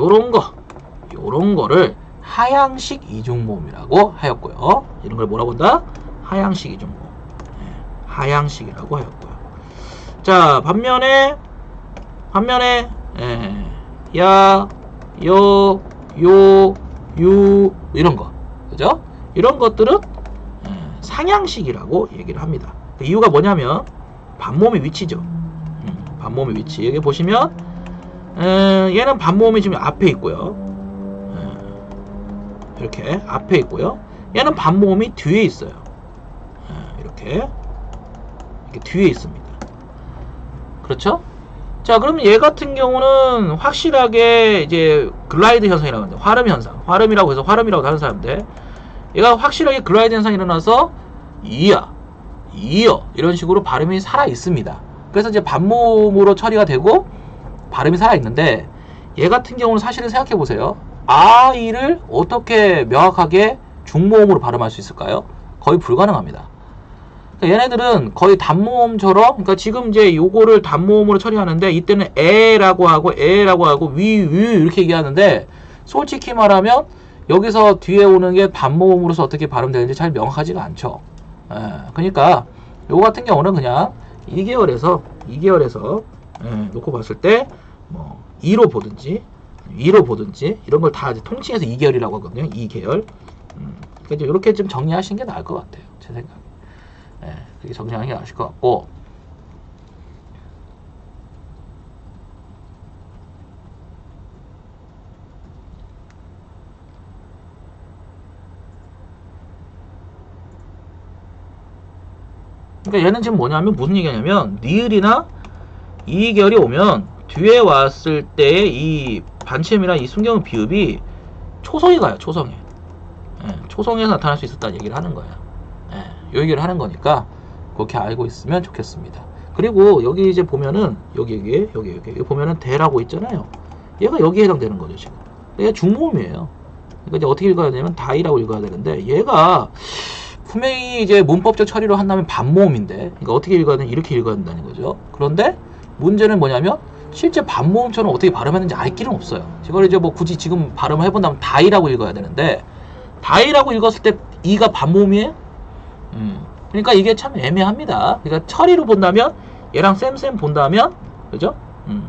요런 거를 하향식 이중모음이라고 하였고요. 이런 걸 뭐라고 한다? 하향식 이중모음. 하향식이라고 하였고요. 자, 반면에 야, 요, 유 이런 거, 그죠? 이런 것들은 상향식이라고 얘기를 합니다. 그 이유가 뭐냐면 반모음의 위치죠. 반모음의 위치. 여기 보시면 얘는 반모음이 지금 앞에 있고요. 이렇게 앞에 있고요. 얘는 반모음이 뒤에 있어요. 이렇게 뒤에 있습니다. 그렇죠? 자, 그러면 얘 같은 경우는 확실하게 이제 글라이드 현상이라고 하는데 화름 현상, 화름이라고 해서 화름이라고 하는 사람인데 얘가 확실하게 글라이드 현상이 일어나서 이어 이런 식으로 발음이 살아 있습니다. 그래서 이제 반모음으로 처리가 되고 발음이 살아 있는데 얘 같은 경우는 사실은 생각해 보세요. 아이를 어떻게 명확하게 중모음으로 발음할 수 있을까요? 거의 불가능합니다. 그러니까 얘네들은 거의 단모음처럼, 그러니까 지금 이제 요거를 단모음으로 처리하는데 이때는 에라고 하고 위 이렇게 얘기하는데 솔직히 말하면 여기서 뒤에 오는 게 반모음으로서 어떻게 발음되는지 잘 명확하지가 않죠. 그러니까 요거 같은 경우는 그냥 2계열에서 놓고 봤을 때 뭐 2로 보든지 이런 걸 다 통칭해서 2계열이라고 하거든요. 2계열. 그러니까 이렇게 좀 정리하시는 게 나을 것 같아요. 제 생각에. 그렇게 정리하는 게 나을 것 같고. 그러니까 얘는 지금 뭐냐면 무슨 얘기냐면 니을이나 이 계열이 오면 뒤에 왔을 때의 이 반침이나 이 순경음 비읍이 초성에 가요. 초성에. 초성에서 나타날 수 있었다는 얘기를 하는 거예요. 요 얘기를 하는 거니까 그렇게 알고 있으면 좋겠습니다. 그리고 여기 이제 보면은 여기 보면은 대라고 있잖아요. 얘가 여기에 해당되는 거죠. 지금 얘가 중모음이에요. 그러니까 이제 어떻게 읽어야 되냐면 다이라고 읽어야 되는데 얘가 분명히 이제 문법적 처리로 한다면 반모음인데, 그러니까 어떻게 읽어야 되는 이렇게 읽어야 된다는 거죠. 그런데 문제는 뭐냐면 실제 반모음처럼 어떻게 발음하는지 알 길은 없어요. 이걸 이제 뭐 굳이 지금 발음을 해본다면 다이라고 읽어야 되는데, 다이라고 읽었을 때 이가 반모음이에요? 그러니까 이게 참 애매합니다. 그러니까 처리로 본다면 얘랑 쌤쌤 본다면, 그죠?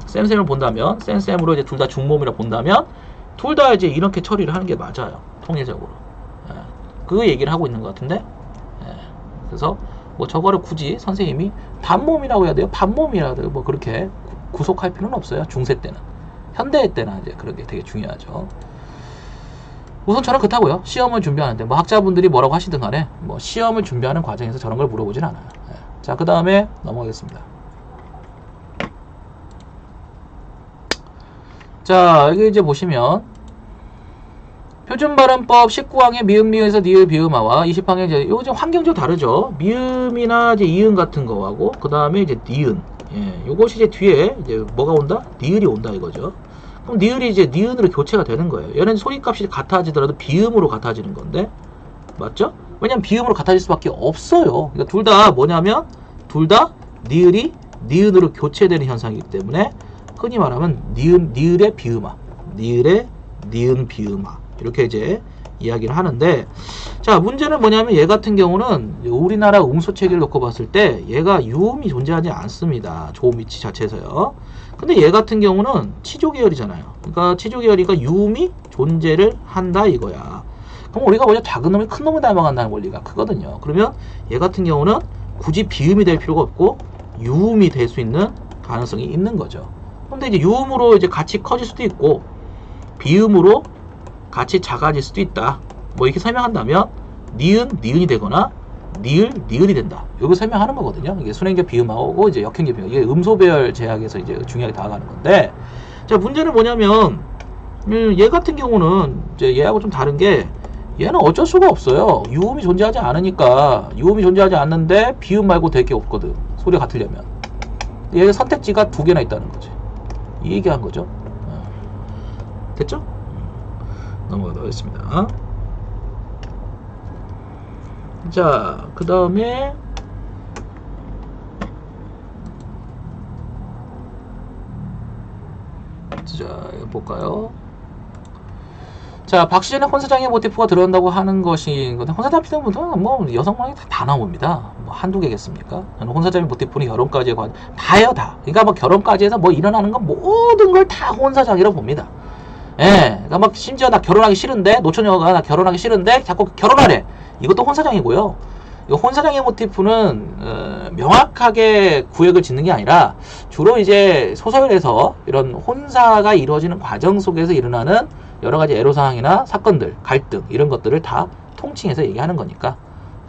쌤쌤을 본다면, 쌤쌤으로 이제 둘 다 중모음이라 본다면 둘 다 이제 이렇게 처리를 하는 게 맞아요. 통일적으로. 예. 그 얘기를 하고 있는 것 같은데. 예. 그래서 뭐 저거를 굳이 선생님이 단모음이라고 해야 돼요? 반모음이라고 해야 돼요? 뭐 그렇게 구속할 필요는 없어요. 중세 때는. 현대 때는 이제 그런 게 되게 중요하죠. 우선 저는 그렇다고요. 시험을 준비하는데 뭐 학자분들이 뭐라고 하시든 간에 뭐 시험을 준비하는 과정에서 저런 걸 물어보진 않아요. 예. 자, 그 다음에 넘어가겠습니다. 자, 여기 이제 보시면 표준발음법 19항의 미음, 미음에서 니을, 비음화와 20항의 이제 요거 좀 환경적으로 다르죠. 미음이나 이제 이음 같은 거하고 그 다음에 이제 니은. 예, 요것이 이제 뒤에 이제 뭐가 온다? 니을이 온다 이거죠. 그럼 니을이 이제 니은으로 교체가 되는 거예요. 얘는 소리값이 같아지더라도 비음으로 같아지는 건데, 맞죠? 왜냐면 비음으로 같아질 수밖에 없어요. 그러니까 둘 다 뭐냐면 둘 다 니을이 니은으로 교체되는 현상이기 때문에 흔히 말하면 니을의 비음화, 니을의 니은 비음화 이렇게 이제 이야기를 하는데, 자, 문제는 뭐냐면 얘 같은 경우는 우리나라 음소체계를 놓고 봤을 때 얘가 유음이 존재하지 않습니다. 조음 위치 자체에서요. 근데 얘 같은 경우는 치조 계열이잖아요. 그러니까 치조 계열이니까 유음이 존재를 한다 이거야. 그럼 우리가 먼저 작은 놈이 큰 놈을 닮아간다는 원리가 크거든요. 그러면 얘 같은 경우는 굳이 비음이 될 필요가 없고 유음이 될 수 있는 가능성이 있는 거죠. 근데 이제 유음으로 이제 같이 커질 수도 있고 비음으로 같이 작아질 수도 있다. 뭐 이렇게 설명한다면 니은, 니은이 되거나 니을, 니을이 된다. 이거 설명하는 거거든요. 이게 순행계 비음하고 이제 역행계 비음. 이게 음소배열 제약에서 이제 중요하게 다가가는 건데, 자, 문제는 뭐냐면 얘 같은 경우는 이제 얘하고 좀 다른 게 얘는 어쩔 수가 없어요. 유음이 존재하지 않으니까. 유음이 존재하지 않는데 비음 말고 될 게 없거든. 소리가 같으려면. 얘의 선택지가 두 개나 있다는 거지. 이 얘기한 거죠. 됐죠? 넘어가도록 하겠습니다. 자, 그 다음에 자, 볼까요? 자, 박시전의 혼사장의 모티프가 들어간다고 하는 것인 건데, 혼사장 피드분은 뭐 여성만이 다 나옵니다. 뭐 한두 개겠습니까? 혼사장의 모티프는 결혼까지 다예요, 다. 그러니까 뭐 결혼까지 해서 뭐 일어나는 건 모든 걸 다 혼사장이라고 봅니다. 예, 그러니까 막 심지어 나 결혼하기 싫은데, 노처녀가 나 결혼하기 싫은데 자꾸 결혼하래. 이것도 혼사장이고요. 이 혼사장의 모티프는 명확하게 구획을 짓는 게 아니라 주로 이제 소설에서 이런 혼사가 이루어지는 과정 속에서 일어나는 여러 가지 애로사항이나 사건들, 갈등 이런 것들을 다 통칭해서 얘기하는 거니까,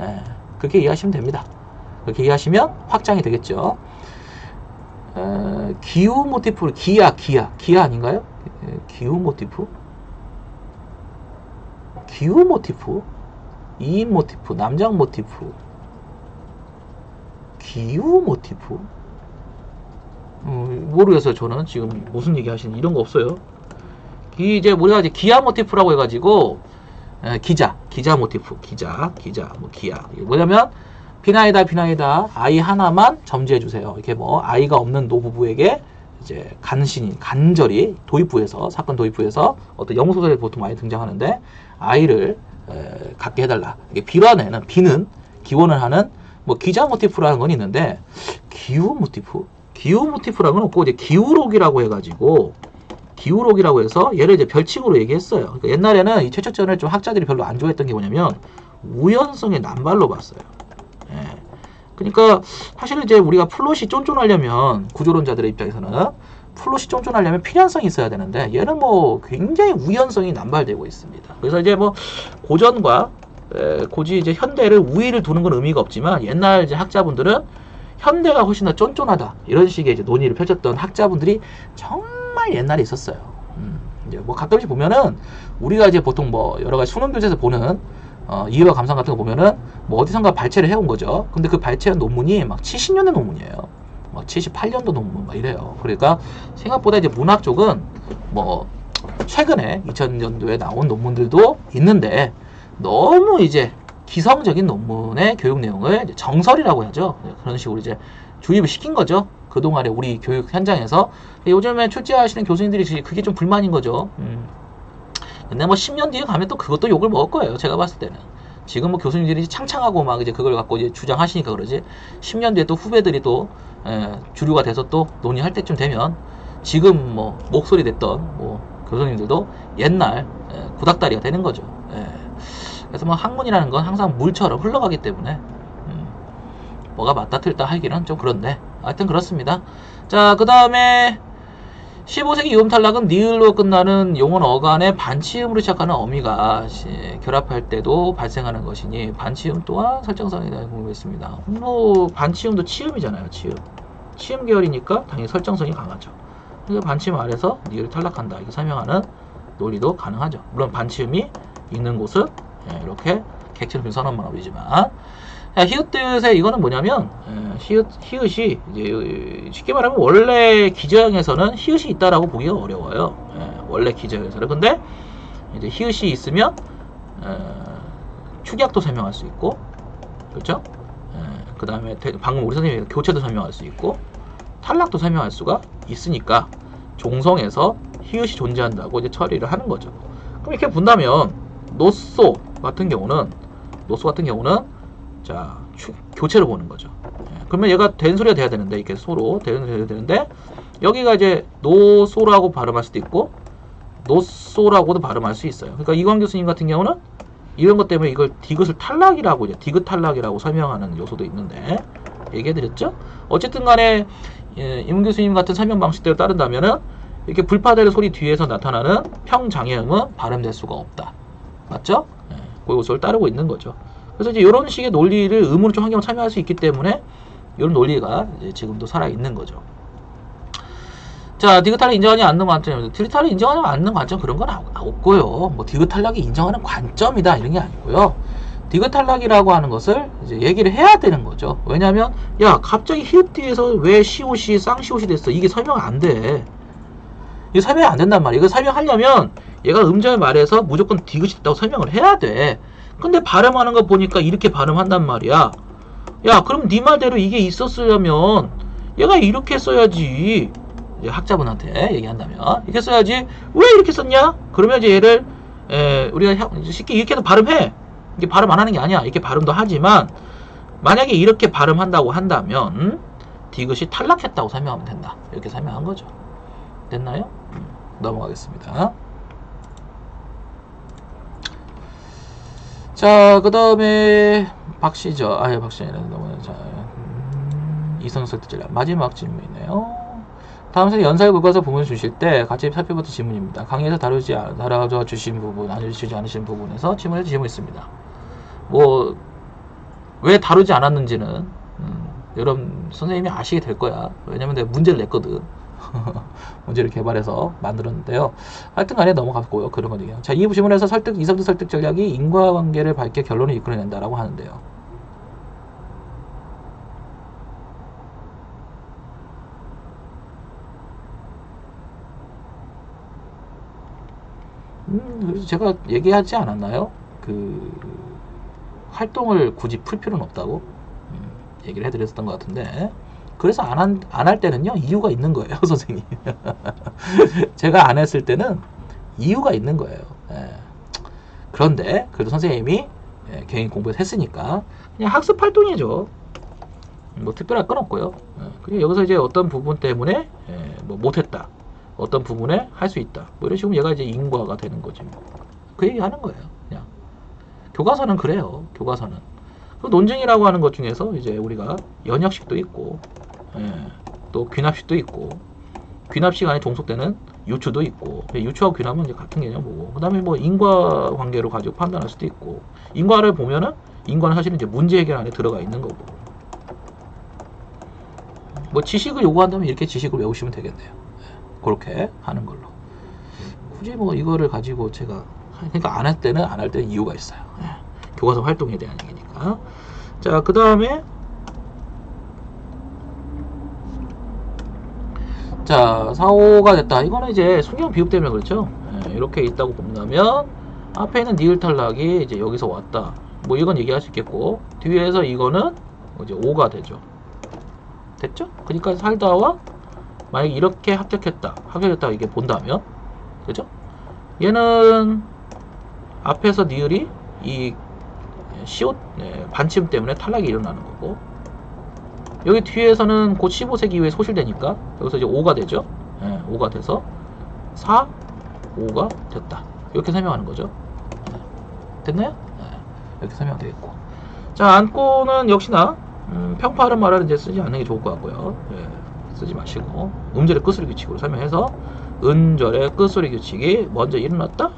예, 그렇게 이해하시면 됩니다. 그렇게 이해하시면 확장이 되겠죠. 기후 모티프, 기아 아닌가요? 기후 모티프, 기후 모티프, 이인 모티프, 남장 모티프, 기후 모티프. 모르겠어요. 저는 지금 무슨 얘기 하시는 이런 거 없어요. 이제 우리가 이제 기아 모티프라고 해가지고 기자 모티프, 기자 뭐 기아. 이게 뭐냐면 비나이다 아이 하나만 점지해 주세요. 이렇게 뭐 아이가 없는 노부부에게 이제 간절히 도입부에서 사건 도입부에서 어떤 영웅 소설에 보통 많이 등장하는데 아이를 갖게 해달라. 이게 비관에는 비는 기원을 하는 뭐 기자 모티프라는 건 있는데 기후 모티프라는 건 없고 이제 기후록이라고 해가지고 기후록이라고 해서 얘를 이제 별칭으로 얘기했어요. 그러니까 옛날에는 이 최초전을 좀 학자들이 별로 안 좋아했던 게 뭐냐면 우연성의 남발로 봤어요. 예. 그러니까 사실은 이제 우리가 플롯이 쫀쫀하려면 구조론자들의 입장에서는 플롯이 쫀쫀하려면 필연성이 있어야 되는데 얘는 뭐 굉장히 우연성이 남발되고 있습니다. 그래서 이제 뭐 고전과 고지 이제 현대를 우위를 두는 건 의미가 없지만 옛날 이제 학자분들은 현대가 훨씬 더 쫀쫀하다 이런 식의 이제 논의를 펼쳤던 학자분들이 정말 옛날에 있었어요. 이제 뭐 가끔씩 보면은 우리가 이제 보통 뭐 여러 가지 수능 교재에서 보는 이해와 감상 같은 거 보면은 뭐 어디선가 발췌를 해온 거죠. 근데 그 발췌한 논문이 막 70년대 논문이에요. 막 78년도 논문 막 이래요. 그러니까 생각보다 이제 문학 쪽은 뭐 최근에 2000년도에 나온 논문들도 있는데 너무 이제 기성적인 논문의 교육 내용을 이제 정설이라고 하죠. 그런 식으로 이제 주입을 시킨 거죠. 그동안에 우리 교육 현장에서. 요즘에 출제하시는 교수님들이 그게 좀 불만인 거죠. 근데 뭐 10년 뒤에 가면 또 그것도 욕을 먹을 거예요. 제가 봤을 때는. 지금 뭐 교수님들이 창창하고 막 이제 그걸 갖고 이제 주장하시니까 그러지. 10년 뒤에 또 후배들이 또 주류가 돼서 또 논의할 때쯤 되면 지금 뭐 목소리 냈던 뭐 교수님들도 옛날 구닥다리가 되는 거죠. 그래서 뭐 학문이라는 건 항상 물처럼 흘러가기 때문에 뭐가 맞다 틀다 하기는 좀 그런데 하여튼 그렇습니다. 자, 그 다음에 15세기 유음 탈락은 니을로 끝나는 용언 어간의 반치음으로 시작하는 어미가 결합할 때도 발생하는 것이니 반치음 또한 설정성에 대해 궁금했습니다. 뭐 반치음도 치음이잖아요. 치음 계열이니까 당연히 설정성이 강하죠. 그래서 반치음 아래서 니을 탈락한다 이렇게 설명하는 논리도 가능하죠. 물론 반치음이 있는 곳은 이렇게 객체적인 선언문어이지만 히읗뜻의 이거는 뭐냐면 히읗이 이제 쉽게 말하면 원래 기저형에서는 히읗이 있다라고 보기가 어려워요. 원래 기저형에서는. 근데 이제 히읗이 있으면 축약도 설명할 수 있고, 그렇죠? 그 다음에 방금 우리 선생님이 교체도 설명할 수 있고 탈락도 설명할 수가 있으니까 종성에서 히읗이 존재한다고 이제 처리를 하는 거죠. 그럼 이렇게 본다면 노소 같은 경우는 자 교체를 보는 거죠. 그러면 얘가 된 소리가 돼야 되는데 이렇게 소로 되는 소리가 되는데 여기가 이제 노소라고 발음할 수도 있고 노소라고도 발음할 수 있어요. 그러니까 이광 교수님 같은 경우는 이런 것 때문에 이걸 디귿을 탈락이라고 이제 디귿 탈락이라고 설명하는 요소도 있는데 얘기해드렸죠. 어쨌든 간에 임 교수님 같은 설명 방식대로 따른다면은 이렇게 불파되는 소리 뒤에서 나타나는 평장애음은 발음될 수가 없다. 맞죠? 그 요소를 따르고 있는 거죠. 그래서 이제 이런 식의 논리를 음으로 좀 환경을 참여할 수 있기 때문에 이런 논리가 이제 지금도 살아있는 거죠. 자, 디귿 탈락 인정하지 않는 관점, 디귿 탈락 인정하지 않는 관점 그런 건 없고요. 뭐 디귿 탈락이 인정하는 관점이다 이런 게 아니고요. 디귿 탈락이라고 하는 것을 이제 얘기를 해야 되는 거죠. 왜냐하면 야 갑자기 히읗 뒤에서 왜 시옷이 쌍시옷이 됐어? 이게 설명 안 돼. 이게 설명이 안 된단 말이야. 이거 설명하려면 얘가 음절 말에서 무조건 디귿이 있다고 설명을 해야 돼. 근데 발음하는 거 보니까 이렇게 발음한단 말이야. 야 그럼 네 말대로 이게 있었으려면 얘가 이렇게 써야지. 이제 학자분한테 얘기한다면 이렇게 써야지. 왜 이렇게 썼냐? 그러면 이제 얘를 우리가 쉽게 이렇게도 발음해. 이게 발음 안 하는 게 아니야. 이렇게 발음도 하지만 만약에 이렇게 발음한다고 한다면 디귿이 탈락했다고 설명하면 된다. 이렇게 설명한 거죠. 됐나요? 넘어가겠습니다. 자, 그 다음에 박씨죠. 박씨는 너무 이성설 뜻질 마지막 질문이네요. 다음 생에 연설 교과서 부분 주실 때 같이 살펴봤던 질문입니다. 강의에서 다뤄져 주신 부분, 알려주시지 않으신 부분에서 질문해 주시면 있습니다. 뭐 왜 다루지 않았는지는 여러분 선생님이 아시게 될 거야. 왜냐면 내가 문제를 냈거든. 문제를 개발해서 만들었는데요. 하여튼 간에 넘어갔고요. 그런 거죠. 자, 이 질문에서 이성적 설득 전략이 인과관계를 밝게 결론을 이끌어낸다라고 하는데요. 그래서 제가 얘기하지 않았나요? 그 활동을 굳이 풀 필요는 없다고 얘기를 해드렸던 것 같은데 그래서 안 할 때는요 이유가 있는 거예요. 선생님 제가 안 했을 때는 이유가 있는 거예요. 그런데 그래도 선생님이 개인 공부에서 했으니까 그냥 학습 활동이죠. 뭐 특별할 건 없고요. 그냥 여기서 이제 어떤 부분 때문에 뭐 못했다, 어떤 부분에 할 수 있다, 뭐 이런 식으로 얘가 이제 인과가 되는 거지. 그 얘기 하는 거예요. 그냥 교과서는 그래요. 교과서는 그 논증이라고 하는 것 중에서 이제 우리가 연역식도 있고 또 귀납식도 있고 귀납식 안에 종속되는 유추도 있고 유추하고 귀납은 이제 같은 개념이고 그 다음에 뭐 인과 관계로 가지고 판단할 수도 있고 인과를 보면은 인과는 사실은 이제 문제 해결 안에 들어가 있는 거고 뭐 지식을 요구한다면 이렇게 지식을 외우시면 되겠네요. 그렇게 하는 걸로 굳이 뭐 이거를 가지고 제가 그러니까 안 할 때는 안 할 때는 이유가 있어요. 교과서 활동에 대한 얘기니까. 자, 그 다음에 자, 4호가 됐다. 이거는 이제 순경 비읍 때문에 그렇죠. 이렇게 있다고 본다면 앞에 있는 니을 탈락이 이제 여기서 왔다. 뭐 이건 얘기할 수 있겠고, 뒤에서 이거는 이제 5가 되죠. 됐죠? 그러니까 살다와 만약에 이렇게 합격했다 이게 본다면, 그죠? 얘는 앞에서 니을이 이 시옷 반침 때문에 탈락이 일어나는 거고, 여기 뒤에서는 곧 15세기 이후에 소실되니까 여기서 이제 5가 되죠. 5가 돼서 4, 5가 됐다. 이렇게 설명하는 거죠. 됐나요? 이렇게 설명 되겠고. 자, 안고는 역시나 평파하는 말은 이제 쓰지 않는 게 좋을 것 같고요. 쓰지 마시고 음절의 끝소리 규칙으로 설명해서 은절의 끝소리 규칙이 먼저 일어났다?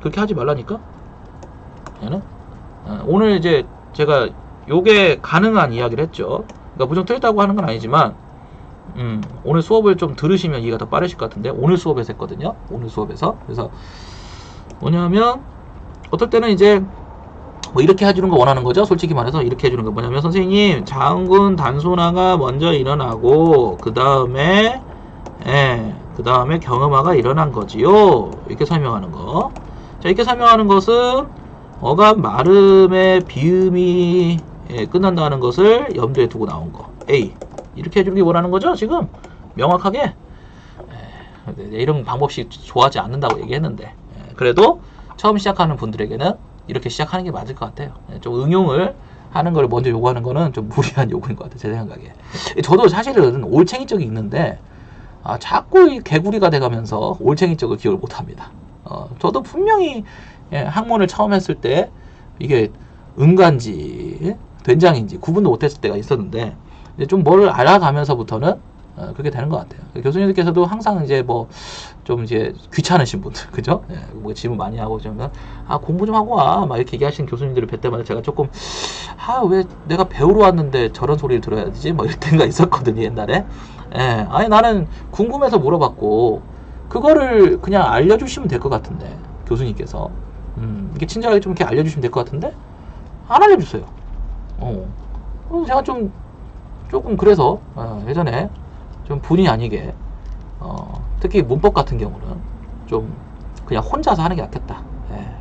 그렇게 하지 말라니까. 얘는 오늘 이제 제가 요게 가능한 이야기를 했죠. 그러니까 무조건 틀렸다고 하는 건 아니지만 오늘 수업을 좀 들으시면 이해가 더 빠르실 것 같은데, 오늘 수업에서 했거든요. 오늘 수업에서. 그래서 뭐냐면 어떨 때는 이제 뭐 이렇게 해주는 거 원하는 거죠. 솔직히 말해서 이렇게 해주는 거 뭐냐면, 선생님 자음군 단순화가 먼저 일어나고 그 다음에 경음화가 일어난 거지요. 이렇게 설명하는 거. 자, 이렇게 설명하는 것은 어감 말음의 비음이 끝난다는 것을 염두에 두고 나온 거. A. 이렇게 해주는 게 원하는 거죠. 지금 명확하게. 이런 방법씩 좋아하지 않는다고 얘기했는데, 그래도 처음 시작하는 분들에게는 이렇게 시작하는 게 맞을 것 같아요. 좀 응용을 하는 걸 먼저 요구하는 거는 좀 무리한 요구인 것 같아요. 제 생각에. 저도 사실은 올챙이 쪽이 있는데 자꾸 이 개구리가 돼가면서 올챙이 쪽을 기억을 못합니다. 저도 분명히 학문을 처음 했을 때 이게 은간지 된장인지 구분도 못했을 때가 있었는데, 이제 좀 뭘 알아가면서부터는 그렇게 되는 것 같아요. 교수님들께서도 항상 이제 뭐 좀 이제 귀찮으신 분들, 그죠? 뭐 질문 많이 하고 좀 공부 좀 하고 와 막 이렇게 얘기하시는 교수님들을 뵐 때마다 제가 조금 왜 내가 배우러 왔는데 저런 소리를 들어야 되지? 뭐 이럴 때가 있었거든요, 옛날에. 아니 나는 궁금해서 물어봤고 그거를 그냥 알려주시면 될 것 같은데, 교수님께서 이게 친절하게 좀 이렇게 알려주시면 될 것 같은데 안 알려주세요. 그래서 제가 조금 그래서 예전에 좀 본의 아니게 특히 문법 같은 경우는 좀 그냥 혼자서 하는 게 낫겠다.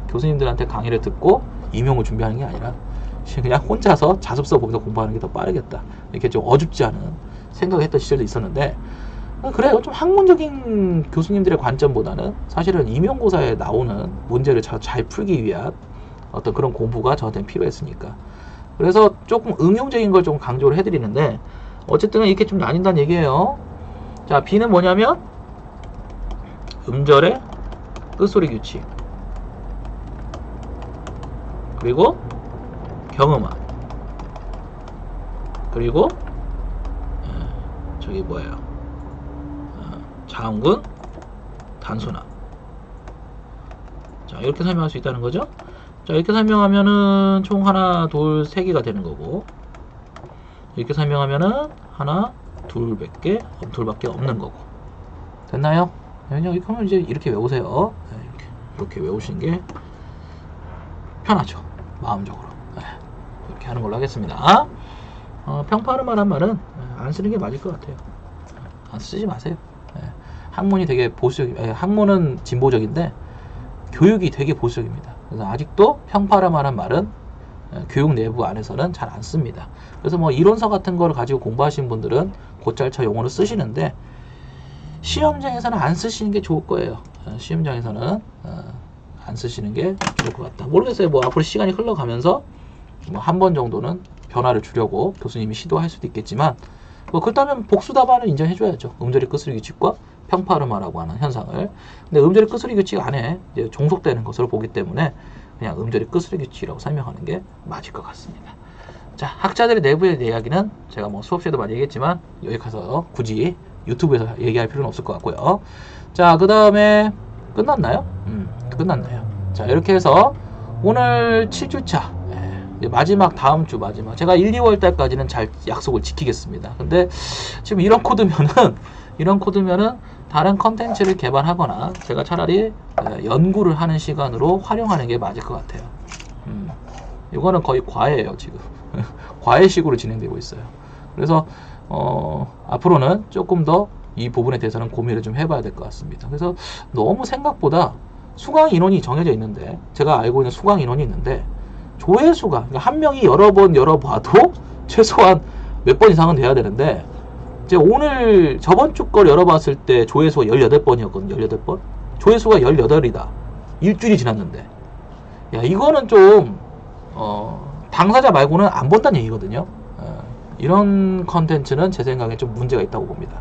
교수님들한테 강의를 듣고 임용을 준비하는 게 아니라 그냥 혼자서 자습서 보면서 공부하는 게 더 빠르겠다. 이렇게 좀 어줍지 않은 생각을 했던 시절도 있었는데, 그래요. 좀 학문적인 교수님들의 관점보다는 사실은 임용고사에 나오는 문제를 잘 풀기 위한 어떤 그런 공부가 저한테는 필요했으니까. 그래서 조금 응용적인 걸 좀 강조를 해드리는데, 어쨌든 이렇게 좀 나뉜다는 얘기예요. 자, B는 뭐냐면 음절의 끝소리 규칙, 그리고 경음화, 그리고 저기 뭐예요? 자음군 단순화. 자, 이렇게 설명할 수 있다는 거죠. 자, 이렇게 설명하면은 총 하나, 둘, 세 개가 되는 거고, 이렇게 설명하면은 하나, 둘밖에 없는 거고. 됐나요? 이렇게 하면 이제 이렇게 외우세요. 이렇게 외우시는 게 편하죠. 마음적으로. 이렇게 하는 걸로 하겠습니다. 평파를 말한 말은 안 쓰는 게 맞을 것 같아요. 안 쓰지 마세요. 학문이 되게 학문은 진보적인데 교육이 되게 보수적입니다. 그래서 아직도 평파를 말한 말은 교육 내부 안에서는 잘 안 씁니다. 그래서 뭐 이론서 같은 걸 가지고 공부하시는 분들은 곧잘쳐 용어를 쓰시는데, 시험장에서는 안 쓰시는 게 좋을 거예요. 시험장에서는 안 쓰시는 게 좋을 것 같다. 모르겠어요. 뭐 앞으로 시간이 흘러가면서 뭐 한 번 정도는 변화를 주려고 교수님이 시도할 수도 있겠지만, 뭐 그렇다면 복수 답안을 인정해줘야죠. 음절의 끝소리 규칙과 평파르마라고 하는 현상을. 근데 음절의 끝소리 규칙 안에 이제 종속되는 것으로 보기 때문에 그냥 음절의 끝소리 규칙이라고 설명하는 게 맞을 것 같습니다. 자, 학자들의 내부의 이야기는 제가 뭐 수업 시에도 많이 얘기했지만 여기 가서 굳이 유튜브에서 얘기할 필요는 없을 것 같고요. 자, 그 다음에 끝났나요? 끝났네요. 자, 이렇게 해서 오늘 7주차 마지막, 다음 주 마지막, 제가 1, 2월 달까지는 잘 약속을 지키겠습니다. 근데 지금 이런 코드면은 다른 컨텐츠를 개발하거나 제가 차라리 연구를 하는 시간으로 활용하는 게 맞을 것 같아요. 이거는 거의 과외예요, 지금. 과외식으로 진행되고 있어요. 그래서 앞으로는 조금 더 이 부분에 대해서는 고민을 좀 해봐야 될 것 같습니다. 그래서 너무 생각보다 수강 인원이 정해져 있는데, 제가 알고 있는 수강 인원이 있는데 조회수가, 그러니까 한 명이 여러 번 열어봐도 최소한 몇 번 이상은 돼야 되는데, 이제 오늘 저번 주 걸 열어봤을 때 조회수가 18번이었거든요. 18번. 조회수가 18이다. 일주일이 지났는데. 야, 이거는 좀 당사자 말고는 안 본다는 얘기거든요. 이런 컨텐츠는 제 생각에 좀 문제가 있다고 봅니다.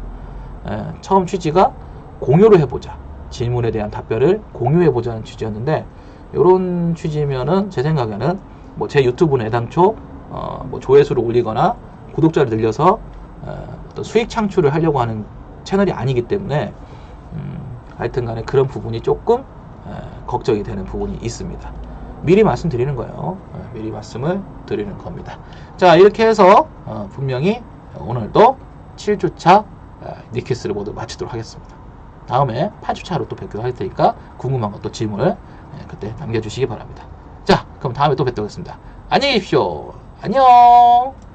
처음 취지가 공유를 해보자. 질문에 대한 답변을 공유해보자는 취지였는데, 이런 취지면은 제 생각에는 뭐 제 유튜브는 애당초 뭐 조회수를 올리거나 구독자를 늘려서 어떤 수익 창출을 하려고 하는 채널이 아니기 때문에 하여튼 간에 그런 부분이 조금 걱정이 되는 부분이 있습니다. 미리 말씀드리는 거예요. 미리 말씀을 드리는 겁니다. 자, 이렇게 해서 분명히 오늘도 7주차 니키스를 모두 마치도록 하겠습니다. 다음에 8주차로 또 뵙도록 할 테니까 궁금한 것도 질문을 그때 남겨주시기 바랍니다. 자, 그럼 다음에 또 뵙도록 하겠습니다. 안녕히 계십시오. 안녕.